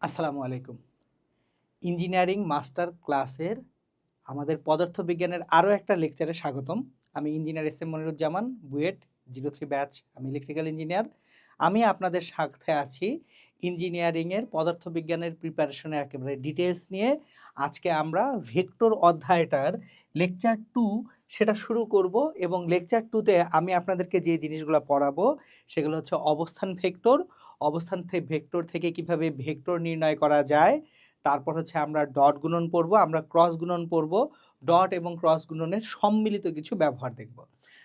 আসসালামু আলাইকুম। Engineering master ক্লাসের আমাদের পদার্থবিজ্ঞানের আরও একটা লেকচারে স্বাগতম। আমি engineer S M Moniruzzaman, BUET 03 batch. আমি ইলেকট্রিক্যাল ইঞ্জিনিয়ার। আমি আপনাদের সাথে আছি ইঞ্জিনিয়ারিংয়ের পদার্থবিজ্ঞানের প্রিপারেশনের একেবারে ডিটেলস নিয়ে। আজকে আমরা ভেক্টর অধ্যায়টার লেকচার 2 সেটা শুরু করব এবং লেকচার 2তে আমি আপনাদেরকে যে জিনিসগুলো পড়াবো সেগুলো হচ্ছে অবস্থান ভেক্টর, ভেক্টর থেকে কিভাবে ভেক্টর নির্ণয় করা যায়। তারপর হচ্ছে আমরা ডট গুণন পড়ব, আমরা ক্রস গুণন পড়ব, ডট এবং ক্রস গুণনের সম্মিলিত কিছু ব্যবহার দেখব।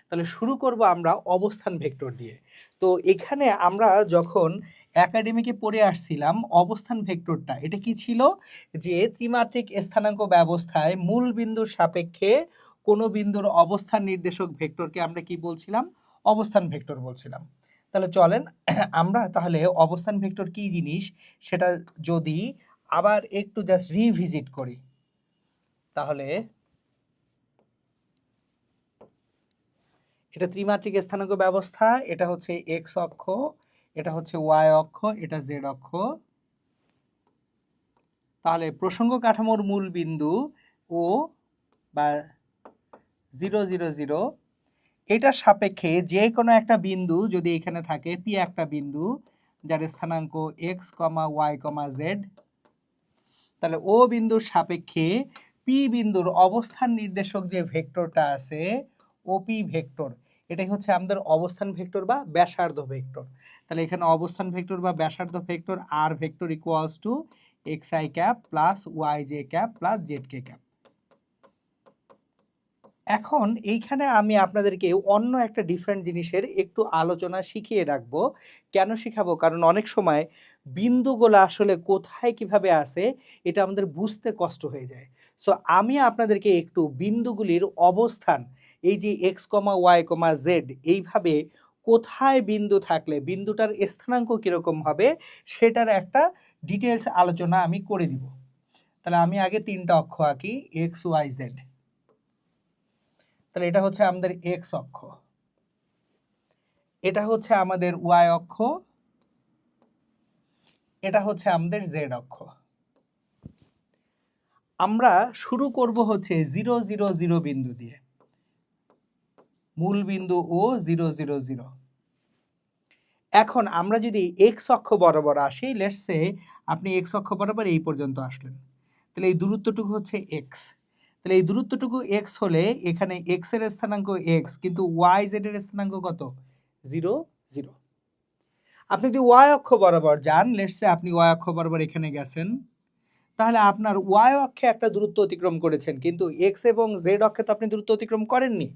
তাহলে শুরু করব আমরা অবস্থান ভেক্টর দিয়ে। তো এখানে আমরা যখন একাডেমিকে পড়ে আসছিলাম অবস্থান ভেক্টরটা এটা কি ছিল, যে ত্রিমাত্রিক স্থানাঙ্ক ব্যবস্থায় মূল বিন্দুর সাপেক্ষে কোনো বিন্দুর অবস্থান নির্দেশক ভেক্টরকে আমরা কি বলছিলাম, অবস্থান ভেক্টর বলছিলাম। তাহলে চলেন আমরা তাহলে অবস্থান ভেক্টর কি জিনিস সেটা যদি আবার একটু জাস্ট রিভিজিট করি, তাহলে এটা ত্রিমাত্রিক স্থানাঙ্ক ব্যবস্থা। এটা হচ্ছে এক্স অক্ষ, এটা হচ্ছে ওয়াই অক্ষ, এটা জেড অক্ষ। তাহলে প্রসঙ্গ কাঠামোর মূল বিন্দু ও বা 0 0 0 এটার সাপেক্ষে যে কোনো একটা বিন্দু যদি এখানে থাকে, পি একটা বিন্দু যার স্থানাঙ্ক x comma Y comma Z, তাহলে ও বিন্দুর সাপেক্ষে পি বিন্দুর অবস্থান নির্দেশক যে ভেক্টরটা আছে ওপি ভেক্টর, এটাই হচ্ছে আমাদের অবস্থান ভেক্টর বা ব্যাসার্ধ ভেক্টর। তাহলে এখানে অবস্থান ভেক্টর বা ব্যাসার্ধ ভেক্টর আর vector equals to X I cap plus Y J cap plus Z K cap. এখন এইখানে আমি আপনাদেরকে অন্য একটা ডিফারেন্ট জিনিসের একটু আলোচনা শিখিয়ে রাখবো। কেন শিখাবো? কারণ অনেক সময় বিন্দুগুলো আসলে কোথায় কিভাবে আসে এটা আমাদের বুঝতে কষ্ট হয়ে যায়। সো আমি আপনাদেরকে একটু বিন্দুগুলির অবস্থান, এই যে x comma Y comma Z, এইভাবে কোথায় বিন্দু থাকলে বিন্দুটার স্থানাঙ্ক কীরকম হবে সেটার একটা ডিটেলস আলোচনা আমি করে দিব। তাহলে আমি আগে 3টা অক্ষ আঁকি, এক্স ওয়াই জেড। তাহলে এটা হচ্ছে আমাদের এক্স অক্ষ, এটা হচ্ছে আমাদের ওয়াই অক্ষ, এটা হচ্ছে আমাদের জেড অক্ষ। আমরা শুরু করব হচ্ছে 0 0 0 বিন্দু দিয়ে, মূল বিন্দু ও 0 0 0। এখন আমরা যদি এক্স অক্ষ বরাবর আসি, লেটস সে আপনি এক্স অক্ষ বরাবর এই পর্যন্ত আসলেন, তাহলে এই দূরত্বটুকু হচ্ছে এক্স। তাহলে এই দূরত্বটুকু এক্স হলে এখানে এক্স এর স্থানাঙ্ক এক্স, কিন্তু ওয়াই জেড এর স্থানাঙ্ক কত? 0 0। আপনি যদি ওয়াই অক্ষ বরাবর যান, লেটস সে আপনি ওয়াই অক্ষ বরাবর এখানে গেছেন, তাহলে আপনার ওয়াই অক্ষে একটা দূরত্ব অতিক্রম করেছেন, কিন্তু এক্স এবং জেড অক্ষে তো আপনি দূরত্ব অতিক্রম করেননি।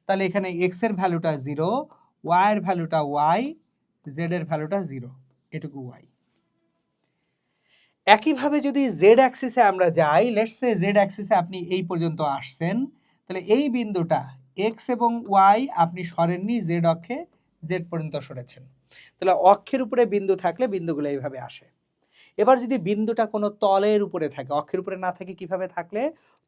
তাহলে এখানে এক্স এর ভ্যালুটা 0, ওয়াই এর ভ্যালুটা ওয়াই, জেড এর ভ্যালুটা 0, এটুকু ওয়াই। একইভাবে যদি জেড অ্যাক্সিসে আমরা যাই, লেটস সে জেড অ্যাক্সিসে আপনি এই পর্যন্ত আসছেন, তাহলে এই বিন্দুটা এক্স এবং ওয়াই আপনি সরেননি, জেড অক্ষে জেড পর্যন্ত সরেছেন। তাহলে অক্ষের উপরে বিন্দু থাকলে বিন্দুগুলো এইভাবে আসে। এবার যদি বিন্দুটা কোনো তলের উপরে থাকে, অক্ষের উপরে না থাকে, কিভাবে থাকলে?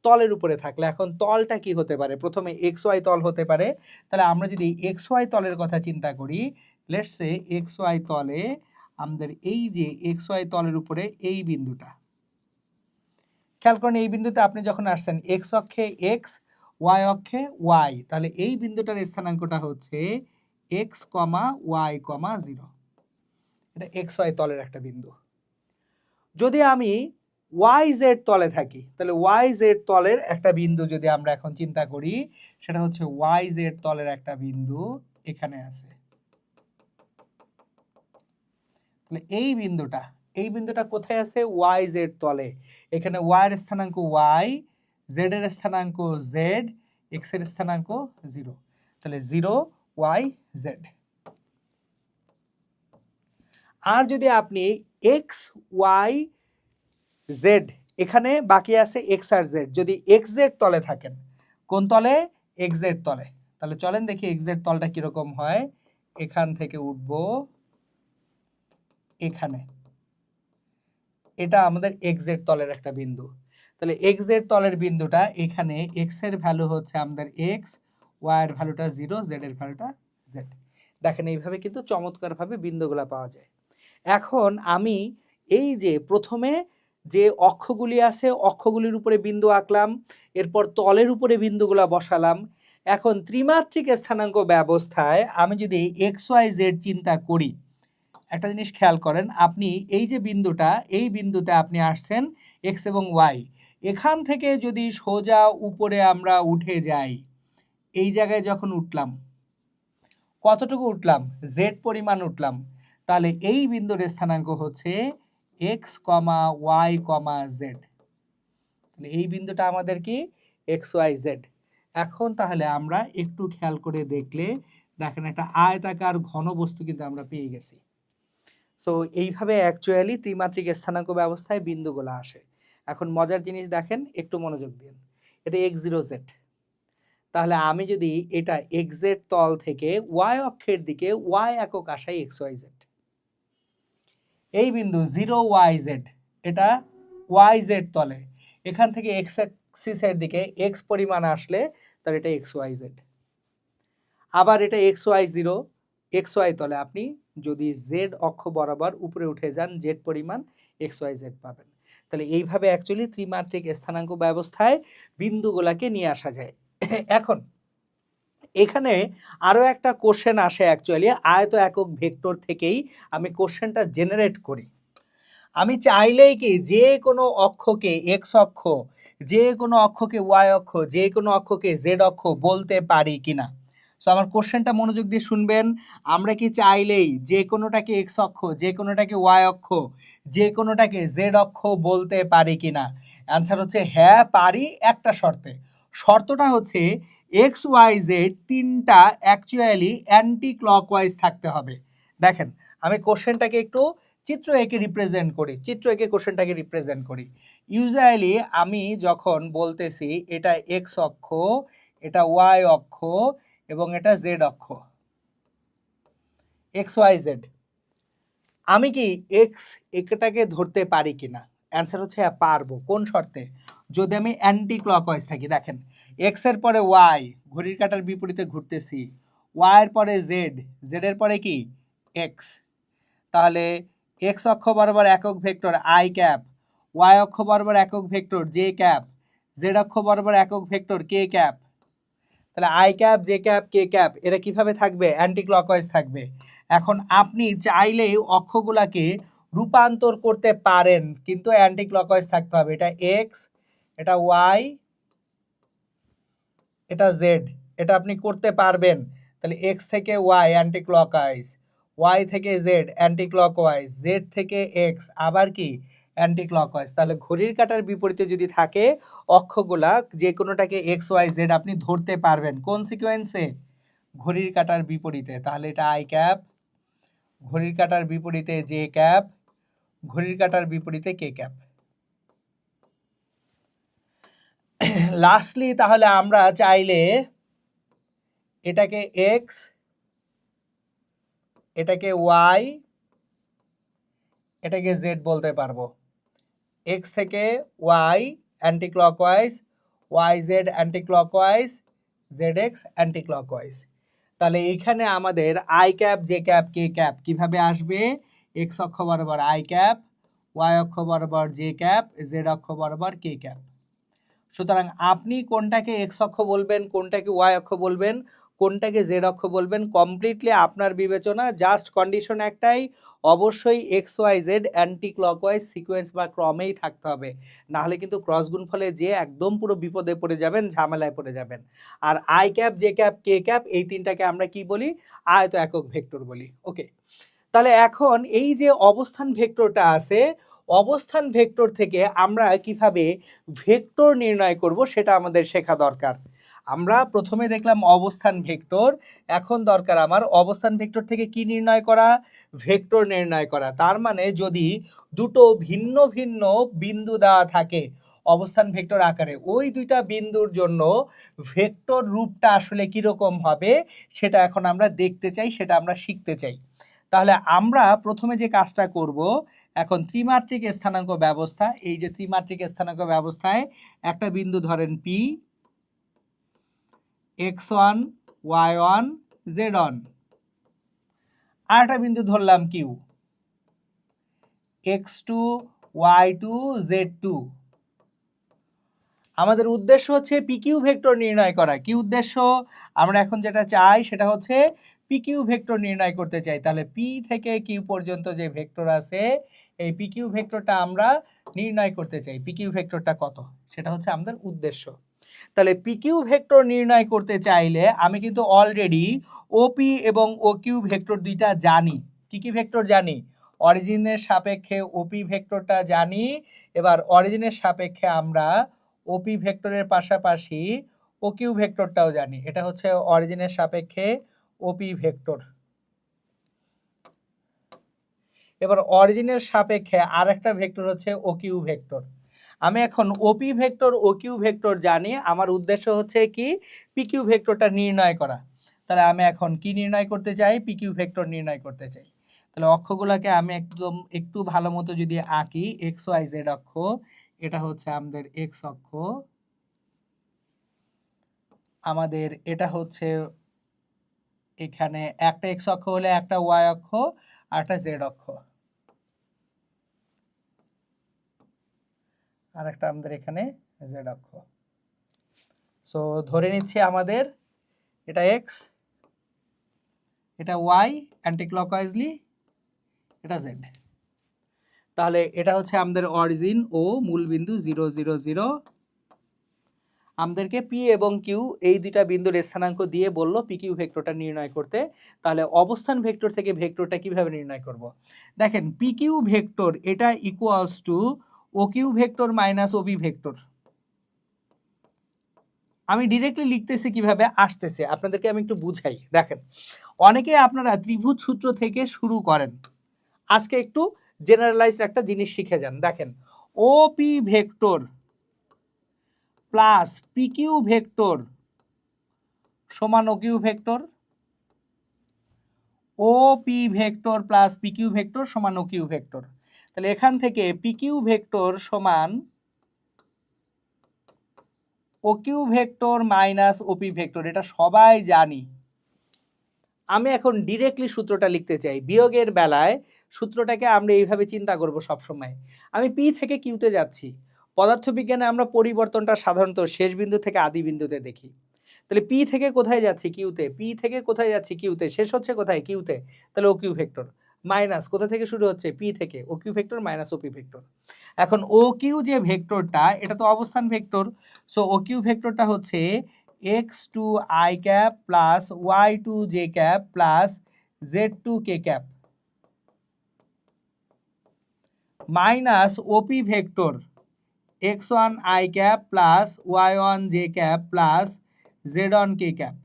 তলের উপরে থাকলে। এখন তলটা কি হতে পারে? প্রথমে এক্স ওয়াই তল হতে পারে। তাহলে আমরা যদি এক্স ওয়াই তলের কথা চিন্তা করি, লেটস সে এক্স ওয়াই তলে আমাদের এই যে এক্স ওয়াই তলের উপরে এই বিন্দুটা, খেয়াল করেন এই বিন্দুতে আপনি যখন আসছেন এক্স অক্ষে এক্স, ওয়াই অক্ষে ওয়াই, তাহলে এই বিন্দুটার স্থানাঙ্কটা হচ্ছে এক্স কমা ওয়াই কমা 0। এটা এক্স ওয়াই তলের একটা বিন্দু। যদি আমি ওয়াই জেড তলে থাকি, তাহলে ওয়াই জেড তলের একটা বিন্দু যদি আমরা এখন চিন্তা করি, সেটা হচ্ছে ওয়াই জেড তলের একটা বিন্দু এখানে আছে। তাহলে এই বিন্দুটা কোথায় আছে? ওয়াই জেড তলে। এখানে ওয়াই এর স্থানাঙ্ক ওয়াই, জেড এর স্থানাঙ্ক জেড, এক্স এর স্থানাঙ্ক 0। তাহলে 0 ওয়াই জেড। আর যদি আপনি এক্স ওয়াই জেড, এখানে বাকি আছে এক্স আর জেড, যদি এক্স জেড তলে থাকেন, কোন তলে? এক্স জেড তলে। তাহলে চলেন দেখি এক্স জেড তলটা কিরকম হয়। এখান থেকে উঠব এখানে, এটা আমাদের এক্স জেড তলের একটা বিন্দু। তাহলে এক্স জেড তলের বিন্দুটা এখানে, এক্স এর ভ্যালু হচ্ছে আমাদের এক্স, ওয়াই এর ভ্যালুটা 0, জেড এর ভ্যালুটা জেড। দেখেন এইভাবে কিন্তু চমৎকারভাবে বিন্দুগুলা পাওয়া যায়। এখন আমি এই যে প্রথমে যে অক্ষগুলি আছে অক্ষগুলির উপরে বিন্দু আঁকলাম, এরপর তলের উপরে বিন্দুগুলা বসালাম। এখন ত্রিমাত্রিক স্থানাঙ্ক ব্যবস্থায় আমি যদি এক্স ওয়াই জেড চিন্তা করি, একটা জিনিস খেয়াল করেন, আপনি এই যে বিন্দুটা, এই বিন্দুতে আপনি আসছেন এক্স এবং ওয়াই, এখান থেকে যদি সোজা উপরে আমরা উঠে যাই, এই জায়গায় যখন উঠলাম, কতটুকু উঠলাম? জেড পরিমাণ উঠলাম। তাহলে এই বিন্দুর স্থানাঙ্ক হচ্ছে X comma Y comma Z. তাহলে এই বিন্দুটা আমাদের কি? X Y Z. এখন তাহলে আমরা একটু খেয়াল করে দেখলে দেখেন একটা আয়তাকার ঘন বস্তু কিন্তু আমরা পেয়ে গেছি। সো এইভাবে অ্যাকচুয়ালি ত্রিমাত্রিক স্থানাঙ্ক ব্যবস্থায় বিন্দুগুলো আসে। এখন মজার জিনিস দেখেন, একটু মনোযোগ দিন। এটা এক্স জিরো জেড। তাহলে আমি যদি এটা এক্স জেড তল থেকে ওয়াই অক্ষের দিকে ওয়াই একক আসাই এক্স ওয়াই জেড, এই বিন্দু জিরো ওয়াই জেড, এটা ওয়াই জেড তলে, এখান থেকে এক্স অ্যাক্সিসের দিকে এক্স পরিমাণ আসলে তাহলে এটা এক্স ওয়াই জেড। আবার এটা X Y zero, X Y তলে আপনি যদি জেড অক্ষ বরাবর উপরে উঠে যান জেড পরিমাণ এক্স ওয়াই জেড পাবেন। তাহলে এইভাবে অ্যাকচুয়ালি ত্রিমাত্রিক স্থানাঙ্ক ব্যবস্থায় বিন্দুগুলাকে নিয়ে আসা যায়। এখন এখানে আরও একটা কোশ্চেন আসে, অ্যাকচুয়ালি আয়ত একক ভেক্টর থেকেই আমি কোশ্চেনটা জেনারেট করি। আমি চাইলেই কি যে কোনো অক্ষকে এক্স অক্ষ, যে কোনো অক্ষকে ওয়াই অক্ষ, যে কোনো অক্ষকে জেড অক্ষ বলতে পারি কিনা? সো আমার কোশ্চেনটা মনোযোগ দিয়ে শুনবেন। আমরা কি চাইলেই যে কোনোটাকে এক্স অক্ষ, যে কোনোটাকে ওয়াই অক্ষ, যে কোনোটাকে জেড অক্ষ বলতে পারি কিনা? অ্যান্সার হচ্ছে হ্যাঁ পারি, একটা শর্তে। শর্তটা হচ্ছে এক্স ওয়াই জেড তিনটা অ্যাকচুয়ালি অ্যান্টি ক্লকওয়াইজ থাকতে হবে। দেখেন আমি কোশ্চেনটাকে একটু চিত্র এঁকে রিপ্রেজেন্ট করি, চিত্র এঁকে কোশ্চেনটাকে রিপ্রেজেন্ট করি। ইউজুয়ালি আমি যখন বলতেছি এটা এক্স অক্ষ, এটা ওয়াই অক্ষ এবং এটা জেড অক্ষ, এক্স ওয়াই জেড, আমি কি এক্স এটাকে ধরতে পারি কিনা? অ্যান্সার হচ্ছে হ্যাঁ পারবো। কোন শর্তে? যদি আমি অ্যান্টি ক্লকওয়াইজ থাকি। দেখেন এক্স এর পরে ওয়াই, ঘড়ির কাঁটার বিপরীতে ঘুরতেছি, ওয়াই এর পরে জেড, জেড এর পরে কি এক্স, তাহলে এক্স অক্ষ বরাবর একক ভেক্টর আই ক্যাপ, ওয়াই অক্ষ বরাবর একক ভেক্টর জে ক্যাপ, জেড অক্ষ বরাবর একক ভেক্টর কে ক্যাপ। তাহলে i cap, J cap, K cap এরা কিভাবে থাকবে? অ্যান্টি ক্লকওয়াইজ থাকবে। এখন আপনি চাইলেই অক্ষগুলাকে রূপান্তর করতে পারেন, কিন্তু অ্যান্টি ক্লকওয়াইজ থাকতে হবে। এটা এক্স, এটা ওয়াই, এটা জেড, এটা আপনি করতে পারবেন। তাহলে এক্স থেকে ওয়াই অ্যান্টি ক্লকওয়াইজ, ওয়াই থেকে জেড অ্যান্টি ক্লকওয়াইজ, জেড থেকে এক্স আবার কি অ্যান্টি ক্লকওয়াইজ। তাহলে ঘড়ির কাঁটার বিপরীতে যদি থাকে অক্ষগুলা, যে কোনোটাকে এক্স ওয়াই জেড আপনি ধরতে পারবেন। কোন সিকোয়েন্সে? ঘড়ির কাঁটার বিপরীতে। তাহলে এটা আই ক্যাপ, ঘড়ির কাঁটার বিপরীতে জে ক্যাপ, ঘড়ির কাঁটার বিপরীতে কে ক্যাপ। লাস্টলি তাহলে আমরা চাইলে এটাকে এক্স, এটাকে ওয়াই, এটাকে জেড বলতে পারবো। এক্স থেকে Y anti clockwise, Y Z anti clockwise, Z X anti clockwise. তাহলে এইখানে আমাদের I cap, J cap, K cap কিভাবে আসবে? এক্স অক্ষ বরাবর আই ক্যাপ, ওয়াই অক্ষ বরাবর জে ক্যাপ, জেড অক্ষ বরাবর কে ক্যাপ। সুতরাং আপনি কোনটাকে এক্স অক্ষ বলবেন, কোনটাকে ওয়াই অক্ষ বলবেন, কোনটাকে জেড অক্ষ বলবেন, কমপ্লিটলি আপনার বিবেচনা। জাস্ট কন্ডিশন একটাই, অবশ্যই X Y Z anti clockwise sequence বা ক্রমেই থাকতে হবে, নাহলে কিন্তু ক্রস গুণ ফলে যে একদম পুরো বিপদে পড়ে যাবেন, ঝামেলায় পড়ে যাবেন। আর I cap, J cap, K cap এই তিনটাকে আমরা কি বলি? আয়ত একক ভেক্টর বলি। ওকে, তাহলে এখন এই যে অবস্থান ভেক্টরটা আছে, অবস্থান ভেক্টর থেকে আমরা কিভাবে ভেক্টর নির্ণয় করব সেটা আমাদের শেখা দরকার। আমরা প্রথমে দেখলাম অবস্থান ভেক্টর, এখন দরকার আমার অবস্থান ভেক্টর থেকে কি নির্ণয় করা? ভেক্টর নির্ণয় করা। তার মানে যদি দুটো ভিন্ন ভিন্ন বিন্দু দেওয়া থাকে অবস্থান ভেক্টর আকারে, ওই দুইটা বিন্দুর জন্য ভেক্টর রূপটা আসলে কিরকম হবে সেটা এখন আমরা দেখতে চাই, সেটা আমরা শিখতে চাই। তাহলে আমরা প্রথমে যে কাজটা করব, এখন ত্রিমাত্রিক স্থানাঙ্ক ব্যবস্থা, এই যে ত্রিমাত্রিক স্থানাঙ্ক ব্যবস্থায় একটা বিন্দু ধরেন পি, x1, y1, z1, আর একটা বিন্দু ধরলাম কিউ, x2 y2 z2। আমাদের উদ্দেশ্য হচ্ছে পিকিউ ভেক্টর নির্ণয় করা। কি উদ্দেশ্য? আমরা এখন যেটা চাই সেটা হচ্ছে পিকিউ ভেক্টর নির্ণয় করতে চাই। তাহলে পি থেকে কিউ পর্যন্ত যে ভেক্টর আছে এই পিকিউ ভেক্টরটা আমরা নির্ণয় করতে চাই। পিকিউ ভেক্টরটা কত সেটা হচ্ছে আমাদের উদ্দেশ্য। তাহলে পিকিউ ভেক্টর নির্ণয় করতে চাইলে আমি কিন্তু অলরেডি ওপি এবং ওকিউ ভেক্টর দুইটা জানি। কি কি ভেক্টর জানি? অরিজিনের সাপেক্ষে ওপি ভেক্টরটা জানি। এবার অরিজিনের সাপেক্ষে আমরা ওপি ভেক্টরের পাশাপাশি ওকিউ ভেক্টরটাও জানি। এটা হচ্ছে অরিজিনের সাপেক্ষে ওপি ভেক্টর। এবার অরিজিনের সাপেক্ষে আরেকটা ভেক্টর হচ্ছে ওকিউ ভেক্টর। আমি এখন ওপি ভেক্টর ওকিউ ভেক্টর জানি, আমার উদ্দেশ্য হচ্ছে কি পিকিউ ভেক্টরটা নির্ণয় করা। তাহলে আমি এখন কি নির্ণয় করতে চাই? পিকিউ ভেক্টর নির্ণয় করতে চাই। তাহলে অক্ষগুলোকে আমি একটু ভালো মতো যদি আঁকি, এক্স ওয়াই জেড অক্ষ, এটা হচ্ছে আমাদের এক্স অক্ষ, আমাদের এটা হচ্ছে এখানে একটা এক্স অক্ষ হলে একটা ওয়াই অক্ষ আর একটা জেড অক্ষ, আর একটা আমাদের এখানে জেড অক্ষ। সো ধরে নিচ্ছি আমাদের এটা এক্স, এটা ওয়াই অ্যান্টি ক্লকওয়াইজলি, এটা জেড। তাহলে এটা হচ্ছে আমাদের অরিজিন ও মূলবিন্দু 0 0 0। আমাদেরকে পি এবং কিউ এই দুইটা বিন্দুর স্থানাঙ্ক দিয়ে বললো পিকিউ ভেক্টরটা নির্ণয় করতে। তাহলে অবস্থান ভেক্টর থেকে ভেক্টরটা কিভাবে নির্ণয় করব? দেখেন পিকিউ ভেক্টর এটা equals two OQ vector minus Obi vector. আমি ডিরেক্টলি লিখতেছি, কিভাবে আসতেছে আপনাদেরকে আমি একটু বুঝাই। দেখেন অনেকে আপনারা ত্রিভুজ সূত্র থেকে শুরু করেন, আজকে একটু জেনারেলাইজড একটা জিনিস শিখে যান। দেখেন ওপি ভেক্টর প্লাস পিকিউ ভেক্টর সমান ওকিউ ভেক্টর, ওপি ভেক্টর প্লাস পিকিউ ভেক্টর সমান ওকিউ ভেক্টর। তাহলে এখান থেকে পিকিউ ভেক্টর সমান ওকিউ ভেক্টর মাইনাস ওপি ভেক্টর, এটা সবাই জানি। আমি এখন ডিরেক্টলি সূত্রটা লিখতে চাই। বিয়োগের বেলায় সূত্রটাকে আমরা এইভাবে চিন্তা করব সবসময়। আমি পি থেকে কিউতে যাচ্ছি। পদার্থবিজ্ঞানে আমরা পরিবর্তনটা সাধারণত শেষ বিন্দু থেকে আদি বিন্দুতে দেখি। তাহলে পি থেকে কোথায় যাচ্ছি? কিউতে। পি থেকে কোথায় যাচ্ছি? কিউতে। শেষ হচ্ছে কোথায়? কিউতে। তাহলে ওকিউ ভেক্টর মাইনাস কোথা থেকে শুরু হচ্ছে? পি থেকে। ওকিউ ভেক্টর মাইনাস ওপি ভেক্টর। এখন ও কিউ যে ভেক্টরটা এটা তো অবস্থান ভেক্টর। সো ও কিউ ভেক্টরটা হচ্ছে x2 i cap plus y2 j cap plus z2 k cap minus OP vector x1 i cap plus y1 j cap plus z1 k cap.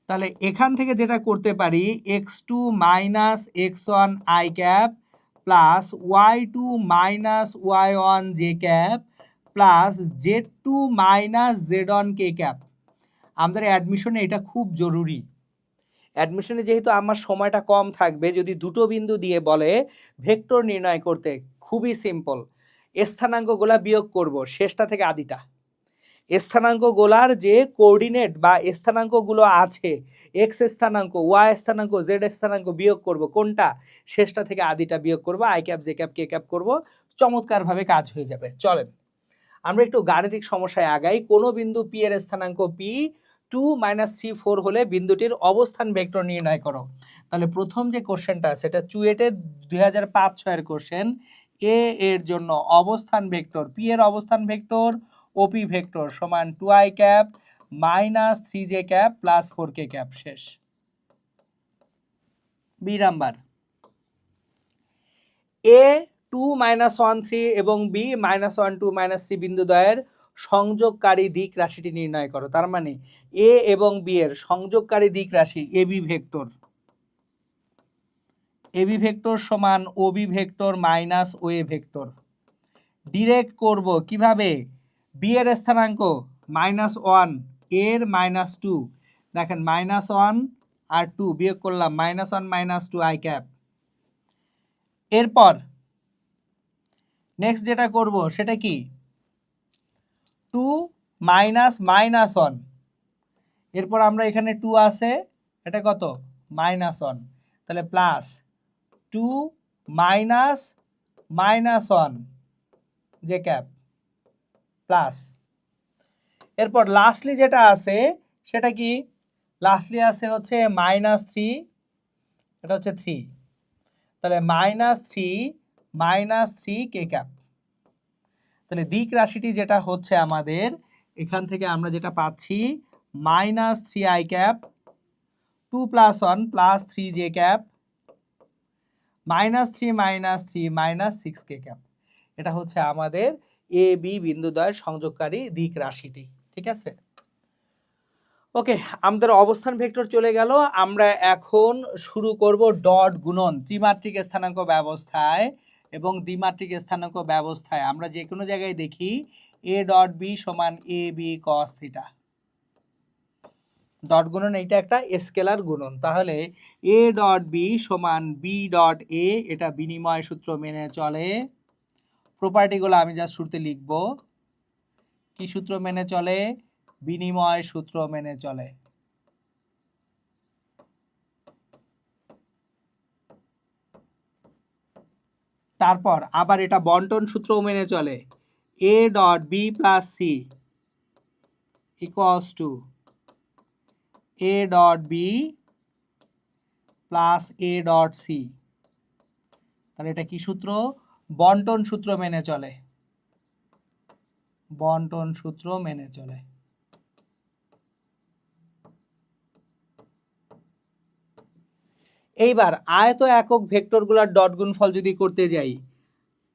তাহলে এখান থেকে যেটা করতে পারি x2 minus x1 i cap plus y2 minus y1 j cap plus z2 minus z1 k cap. আমাদের অ্যাডমিশনে এটা খুব জরুরি। অ্যাডমিশনে যেহেতু আমার সময়টা কম থাকবে, যদি দুটো বিন্দু দিয়ে বলে ভেক্টর নির্ণয় করতে, খুবই সিম্পল। স্থানাঙ্কগুলা বিয়োগ করব শেষটা থেকে আদিটা। স্থানাঙ্কগুলার যে কোঅর্ডিনেট বা স্থানাঙ্কগুলো আছে, এক্স স্থানাঙ্ক, ওয়াই স্থানাঙ্ক, জেড স্থানাঙ্ক বিয়োগ করব কোনটা? শেষটা থেকে আদিটা বিয়োগ করব, I cap J cap K cap করব, চমৎকারভাবে কাজ হয়ে যাবে। চলেন আমরা একটু গাণিতিক সমস্যায় আগাই। কোনো বিন্দু পি এর স্থানাঙ্ক পি 2 - 3 4 হলে বিন্দুটির অবস্থান ভেক্টর নির্ণয় করো। তাহলে প্রথম যে কোশ্চেনটা সেটা চুয়েটের 2005-06 এর কোশ্চেন। এ এর জন্য অবস্থান ভেক্টর, পি এর অবস্থান ভেক্টর ওপি ভেক্টর সমান 2i cap minus 3j cap plus 4k cap. শেষ। বি নাম্বার এ 2 - 1 3 এবং বি -1 2 -3 বিন্দুদ্বয়ের সংযোগকারী দিক রাশিটি নির্ণয় করো। তার মানে এ এবং বি এর সংযোগকারী দিক রাশি এবি ভেক্টর, এবি ভেক্টর সমান OB vector minus OA vector. Direct করব কিভাবে? বি এর স্থানাঙ্ক -1, এর -2, দেখেন -1 আর 2 বিয়োগ করলাম, -1 - 2 i ক্যাপ। এরপর নেক্সট যেটা করব সেটা কি? 2 -1, এরপর আমরা এখানে 2 আছে, এটা কত? -1, তাহলে plus 2 minus -1 J cap plus, এরপর লাস্টলি যেটা আছে সেটা কি, লাস্টলি আছে হচ্ছে -3, এটা হচ্ছে 3, তাহলে -3 কে ক্যাপ। তাহলে দিক রাশিটি যেটা হচ্ছে আমাদের এখান থেকে আমরা যেটা পাচ্ছি -3i cap 2 + 1 + 3j cap -3 - 6k cap. এটা হচ্ছে আমাদের এ বি বিন্দুদ্বয়ের সংযোগকারী দিক রাশিটি। ঠিক আছে, ওকে, আমাদের অবস্থান ভেক্টর চলে গেল। আমরা এখন শুরু করব ডট গুণন ত্রিমাত্রিক স্থানাঙ্ক ব্যবস্থায় এবং দ্বিমাত্রিক স্থানাঙ্ক ব্যবস্থায়। আমরা যে কোনো জায়গায় দেখি a ডট বি সমান A B cos theta. Dot গুণন এইটা একটা স্কেলার গুণন, তাহলে a ডট বি সমান বি ডট এ, এটা বিনিময় সূত্র মেনে চলে। প্রপার্টিগুলো আমি যা শুরুতে লিখব, কি সূত্র মেনে চলে, বিনিময় সূত্র মেনে চলে। তারপর আবার এটা বন্টন সূত্রও মেনে চলে, a dot B plus C equals to a dot B plus a dot C. তাহলে এটা কি সূত্র, বন্টন সূত্র মেনে চলে, বন্টন সূত্র মেনে চলে। এইবার আয়ত একক ভেক্টরগুলোর ডট গুণফল যদি করতে যাই,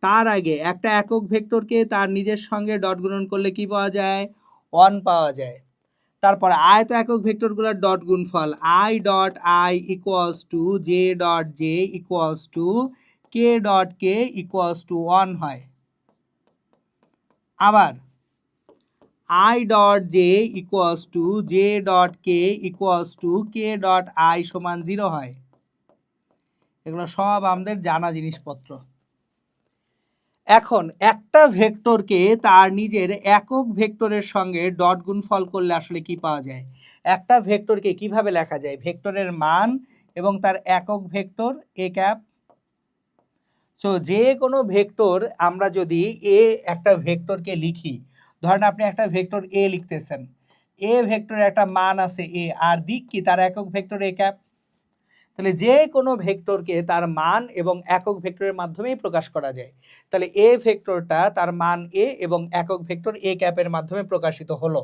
তার আগে একটা একক ভেক্টরকে তার নিজের সঙ্গে ডট গুণন করলে কি পাওয়া যায়, 1 পাওয়া যায়। তারপর আয়ত একক ভেক্টরগুলোর ডট গুণফল I dot I equals to J dot J equals to K dot K equals to 1 হয়। আবার I dot J equals to J dot K equals to K dot i সমান 0 হয়। এগুলো সব আমাদের জানা জিনিসপত্র। এখন একটা ভেক্টরকে তার নিজের একক ভেক্টরের সঙ্গে ডট গুণফল করলে আসলে কি পাওয়া যায়, একটা ভেক্টরকে কিভাবে লেখা যায়, ভেক্টরের মান এবং তার একক ভেক্টর এ ক্যাপ। সো যে কোনো ভেক্টর আমরা যদি এ একটা ভেক্টরকে লিখি, ধরেন আপনি একটা ভেক্টর এ লিখতেছেন, এ ভেক্টরের একটা মান আছে এ, আর দিক কি, তার একক ভেক্টর এ ক্যাপ। তাহলে যে কোনো ভেক্টরকে তার মান এবং একক ভেক্টরের মাধ্যমেই প্রকাশ করা যায়। তাহলে এ ভেক্টরটা তার মান এ এবং একক ভেক্টর এ ক্যাপের মাধ্যমে প্রকাশিত হলো।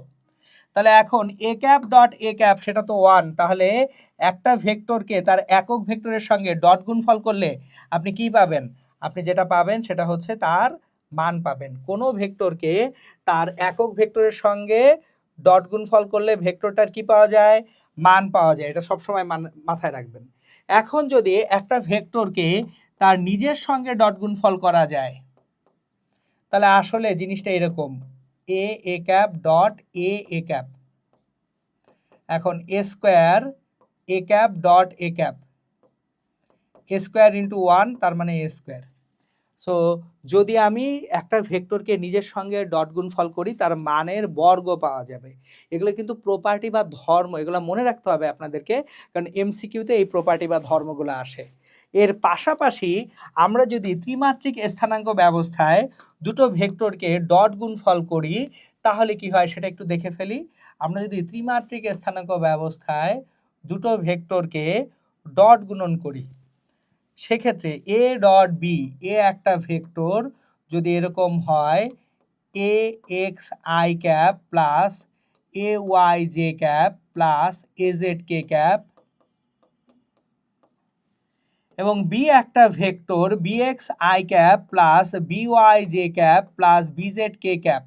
তাহলে এখন এ ক্যাপ ডট এ ক্যাপ সেটা তো 1, তাহলে একটা ভেক্টরকে তার একক ভেক্টরের সঙ্গে ডট গুণফল করলে আপনি কি পাবেন, আপনি যেটা পাবেন সেটা হচ্ছে তার মান পাবেন। কোনো ভেক্টরকে তার একক ভেক্টরের সঙ্গে ডট গুণফল করলে ভেক্টরটার কি পাওয়া যায়, মান পাওয়া যায়। এটা সবসময় মাথায় রাখবেন। এখন যদি একটা ভেক্টরকে তার নিজের সঙ্গে ডট গুণফল করা যায়, তাহলে আসলে জিনিসটা এরকম, A cap dot A cap, এখন A square A cap dot A cap, A square into 1 তার মানে এ স্কোয়ার। সো যদি আমি একটা ভেক্টরকে নিজের সঙ্গে ডট গুণফল করি, তার মানের বর্গ পাওয়া যাবে। এগুলো কিন্তু প্রপার্টি বা ধর্ম, এগুলো মনে রাখতে হবে আপনাদেরকে, কারণ এমসিকিউতে এই প্রপার্টি বা ধর্মগুলো আসে। এর পাশাপাশি আমরা যদি ত্রিমাত্রিক স্থানাঙ্ক ব্যবস্থায় দুটো ভেক্টরকে ডট গুণফল করি, তাহলে কি হয় সেটা একটু দেখে ফেলি। আমরা যদি ত্রিমাত্রিক স্থানাঙ্ক ব্যবস্থায় দুটো ভেক্টরকে ডট গুণন করি, সেক্ষেত্রে এ ডট বি, এ একটা ভেক্টর যদি এরকম হয় A x I cap plus A y J cap plus A z K cap, এবং বি একটা vector B x I cap plus B y J cap plus B z K cap,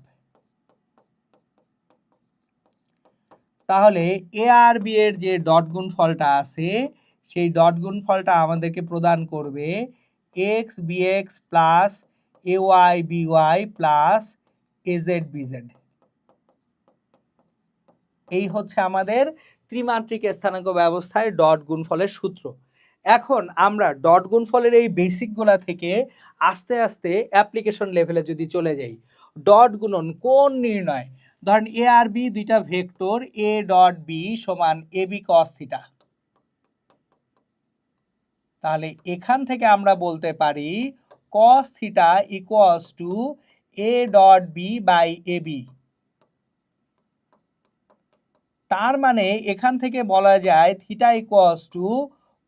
তাহলে A R B এর যে dot গুণফলটা আছে সেই dot গুণফলটা আমাদেরকে প্রদান করবে X B X plus A Y B Y plus A Z B Z. এই হচ্ছে আমাদের ত্রিমাত্রিক স্থানাঙ্ক ব্যবস্থায় ডট গুণফলের সূত্র। এখন আমরা ডট গুণফলের এই বেসিকগুলা থেকে আস্তে আস্তে অ্যাপ্লিকেশন লেভেলে যদি চলে যাই, ডট গুণন কোণ নির্ণয়, ধরেন এ আর বি দুইটা ভেক্টর এ ডট বি সমান এ বি কস থিটা। তাহলে এখান থেকে আমরা বলতে পারি cos theta equals to a dot B by A B. তার মানে এখান থেকে বলা যায় theta equals to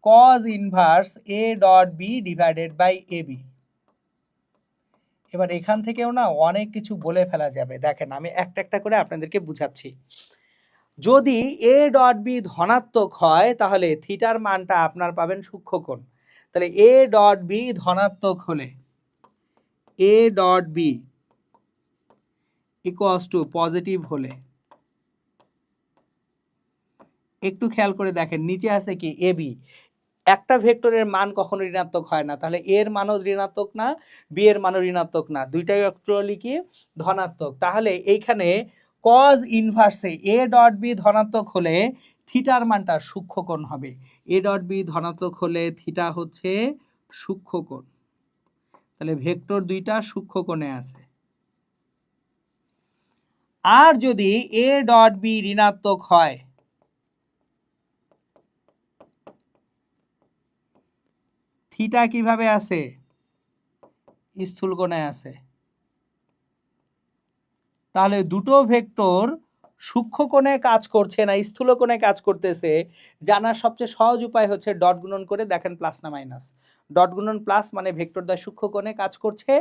cos inverse a dot B divided by A B. এবার এখান থেকেও না অনেক কিছু বলে ফেলা যাবে। দেখেন আমি একটা একটা করে আপনাদেরকে বুঝাচ্ছি। যদি এ ডট বি ধনাত্মক হয় তাহলে থিটার মানটা আপনার পাবেন সূক্ষ্মকোণ। তাহলে এ ডট বি ধনাত্মক হলে A dot B equals to positive হলে, একটু খেয়াল করে দেখেন নিচে আছে কি এ বি। একটা ভেক্টরের মান কখনো ঋণাত্মক হয় না, তাহলে এর মানও ঋণাত্মক না, বি এর মানও ঋণাত্মক না, দুইটাই অ্যাকচুয়ালি কি ধনাত্মক। তাহলে এইখানে কজ ইনভার্সে এ ডট বি ধনাত্মক হলে থিটার মানটা সূক্ষ্মকোণ হবে। এ ডট বি ধনাত্মক হলে থিটা হচ্ছে সূক্ষ্মকোণ। তাহলে ভেক্টর দুইটা সূক্ষ্মকোণে আছে। আর যদি এ ডট বি ঋণাত্মক হয় থিটা কিভাবে আছে? স্থূল কোণে আছে। তাহলে দুটো ভেক্টর সূক্ষ্ম কোণে কাজ করছে না স্থূল কোণে কাজ করতেছে, জানার সবচেয়ে সহজ উপায় হচ্ছে ডট গুণন করে দেখেন প্লাস না মাইনাস। ডট গুণন প্লাস মানে ভেক্টর দ্বয় সূক্ষ্ম কোণে কাজ করছে,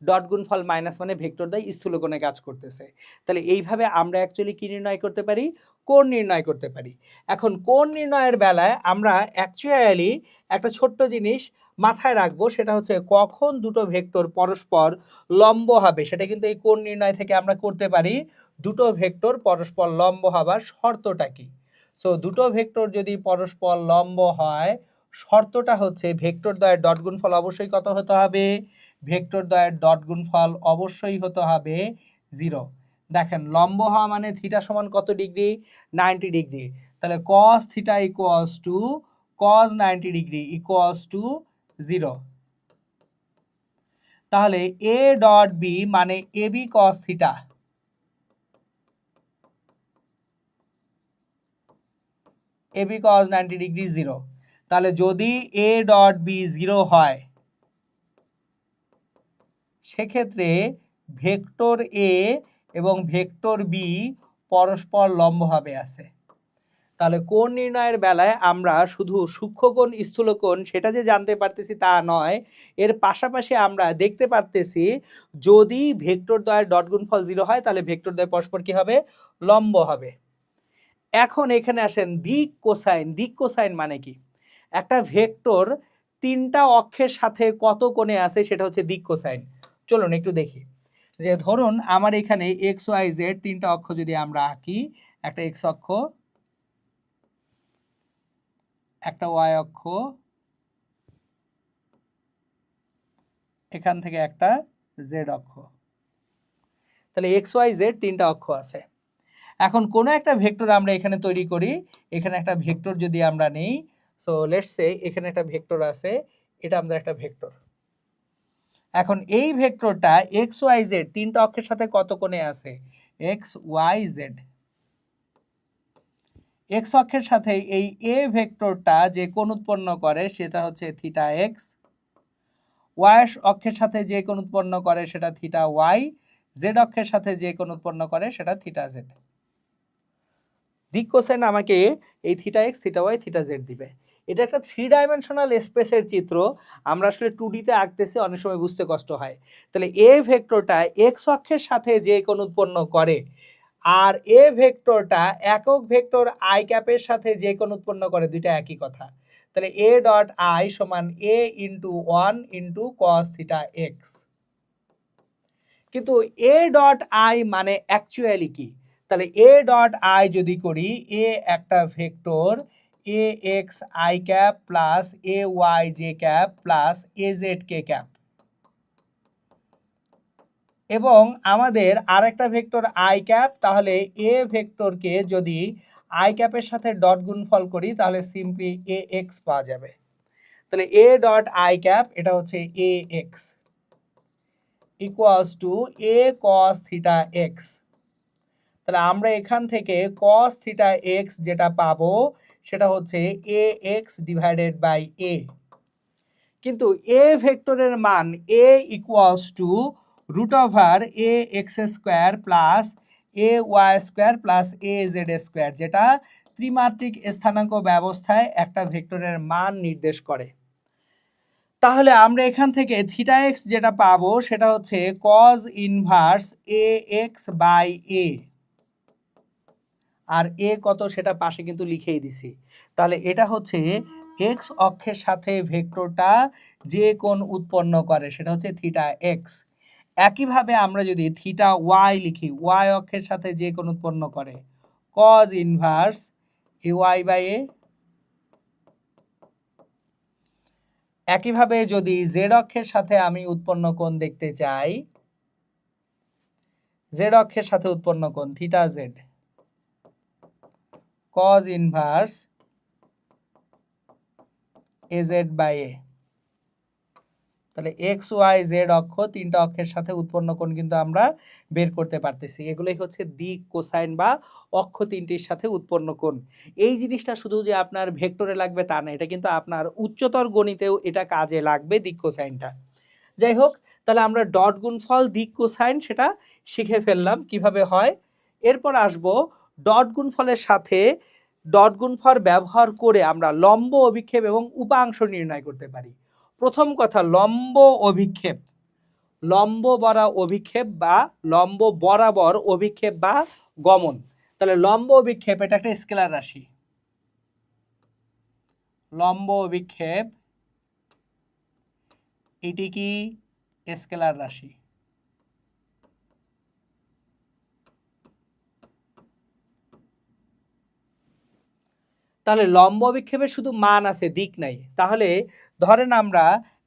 ডট গুণফল মাইনাস মানে ভেক্টর দ্বয় স্থূল কোণে কাজ করতেছে। তাহলে এইভাবে আমরা অ্যাকচুয়ালি কি নির্ণয় করতে পারি? কোণ নির্ণয় করতে পারি। এখন কোণ নির্ণয়ের বেলায় আমরা অ্যাকচুয়ালি একটা ছোট্ট জিনিস মাথায় রাখবো, সেটা হচ্ছে কখন দুটো ভেক্টর পরস্পর লম্ব হবে সেটা কিন্তু এই কোণ নির্ণয় থেকে আমরা করতে পারি। দুটো ভেক্টর পরস্পর লম্ব হবার শর্তটা কি? সো দুটো ভেক্টর যদি পরস্পর লম্ব হয় শর্তটা হচ্ছে ভেক্টর দ্বয়ের ডট গুণফল অবশ্যই কত হতে হবে? ভেক্টর দ্বয়ের ডট গুণফল অবশ্যই হতে হবে 0। দেখেন লম্ব হওয়া মানে থিটা সমান কত ডিগ্রি? 90 ডিগ্রি। তাহলে cos theta equals to cos 90 degree equals to 0। তাহলে এ ডট বি মানে A B cos theta, A B cos 90 degree 0। তাহলে যদি এ ডট বি 0 হয় সেক্ষেত্রে ভেক্টর এ এবং ভেক্টর বি পরস্পর লম্বভাবে আছে। তাহলে কোণ নির্ণয়ের বেলায় আমরা শুধু সূক্ষ্মকোণ স্থূলকোণ সেটা যে জানতে পারতেছি তা নয়, এর পাশাপাশি আমরা দেখতে পারতেছি যদি ভেক্টর দ্বয়ের ডট গুণফল 0 হয় তাহলে ভেক্টর দ্বয় পরস্পর কি হবে? লম্ব হবে। এখন এখানে আসেন দিক কোসাইন। দিক কোসাইন মানে কি? একটা ভেক্টর তিনটা অক্ষের সাথে কত কোণে আছে সেটা হচ্ছে দিক কোসাইন। চলুন একটু দেখি। যে ধরুন আমার এখানে এক্স ওয়াই জেড তিনটা অক্ষ যদি আমরা আঁকি, একটা এক্স অক্ষ, একটা ওয়াই অক্ষ, এখান থেকে একটা জেড অক্ষ। তাহলে এক্স ওয়াই জেড তিনটা অক্ষ আছে। এখন কোনো একটা ভেক্টর আমরা এখানে তৈরি করি। এখানে একটা ভেক্টর যদি আমরা নেই, সো লেটস সে এখানে একটা ভেক্টর আছে, এটা আমাদের একটা ভেক্টর। এখন এই ভেক্টরটা এক্স ওয়াই জেড তিনটা অক্ষের সাথে কত কোণে আছে? X Y Z. এক্স অক্ষের সাথে এই এ ভেক্টরটা যে কোণ উৎপন্ন করে সেটা হচ্ছে থিটা এক্স, ওয়াই অক্ষের সাথে যে কোণ উৎপন্ন করে সেটা থিটা ওয়াই, জেড অক্ষের সাথে যে কোণ উৎপন্ন করে সেটা থিটা জেড। দিক কোসাইন আমাকে এই theta X, theta Y, theta Z দিবে। এটা একটা 3 ডাইমেনশনাল স্পেসের চিত্র, আমরা আসলে 2D-তে আঁকতেছি, অনেক সময় বুঝতে কষ্ট হয়। তাহলে এ ভেক্টরটা এক্স অক্ষের সাথে যে কোণ উৎপন্ন করে আর এ ভেক্টরটা একক ভেক্টর আই ক্যাপের সাথে যে কোণ উৎপন্ন করে, দুইটা একই কথা। তাহলে এ ডট আই সমান A into 1 into cos theta x. কিন্তু এ ডট আই মানে অ্যাকচুয়ালি কি? তাহলে এ ডট আই যদি করি, এ একটা vector A x I cap plus A y J cap plus A z K cap, এবং আমাদের আরেকটা ভেক্টর আই ক্যাপ। তাহলে এ ভেক্টরকে যদি আই ক্যাপের সাথে ডট গুণফল করি তাহলে সিম্পলি এ এক্স পাওয়া যাবে। তাহলে এ ডট আই ক্যাপ এটা হচ্ছে A x equals to A cos theta x. তাহলে আমরা এখান থেকে cos থিটা এক্স যেটা পাবো সেটা হচ্ছে A x divided by A. কিন্তু এ ভেক্টরের মান A equals to root over A x square plus A y square plus A z square, যেটা ত্রিমাত্রিক স্থানাঙ্ক ব্যবস্থায় একটা ভেক্টরের মান নির্দেশ করে। তাহলে আমরা এখান থেকে থিটা এক্স যেটা পাবো সেটা হচ্ছে cos inverse A x by A, আর এ কত সেটা পাশে কিন্তু লিখেই দিছি। তাহলে এটা হচ্ছে এক্স অক্ষের সাথে ভেক্টরটা যে কোণ উৎপন্ন করে সেটা হচ্ছে থিটা এক্স। একইভাবে আমরা যদি থিটা ওয়াই লিখি, ওয়াই অক্ষের সাথে যে কোণ উৎপন্ন করে cos inverse A Y by A. একইভাবে যদি জেড অক্ষের সাথে আমি উৎপন্ন কোণ দেখতে চাই, জেড অক্ষের সাথে উৎপন্ন কোণ theta z cos inverse A Z by A. তাহলে এক্স ওয়াই জেড অক্ষ, তিনটা অক্ষের সাথে উৎপন্ন কোণ কিন্তু আমরা বের করতে পারতেছি। এগুলোই হচ্ছে দিক, কোসাইন বা অক্ষ তিনটির সাথে উৎপন্ন কোণ। এই জিনিসটা শুধু যে আপনার ভেক্টরে লাগবে তা না, এটা কিন্তু আপনার উচ্চতর গণিতেও এটা কাজে লাগবে, দিক কোসাইনটা। যাই হোক, তাহলে আমরা ডট গুণফল দিক কোসাইন সেটা শিখে ফেললাম কিভাবে হয়। এরপর আসবো ডট গুণফলের সাথে ডট গুণফল ব্যবহার করে আমরা লম্ব অভিক্ষেপ এবং উপাংশ নির্ণয় করতে পারি। প্রথম কথা, লম্ব অভিক্ষেপ, লম্ব বরাবর অভিক্ষেপ বা লম্ব বরাবর অভিক্ষেপ বা গমন। তাহলে লম্ব অভিক্ষেপ এটা একটা স্কেলার রাশি, লম্ব অভিক্ষেপ এটি কি স্কেলার রাশি। তাহলে লম্ব অভিক্ষেপের শুধু মান আছে, দিক নাই। তাহলে ধরেন আমরা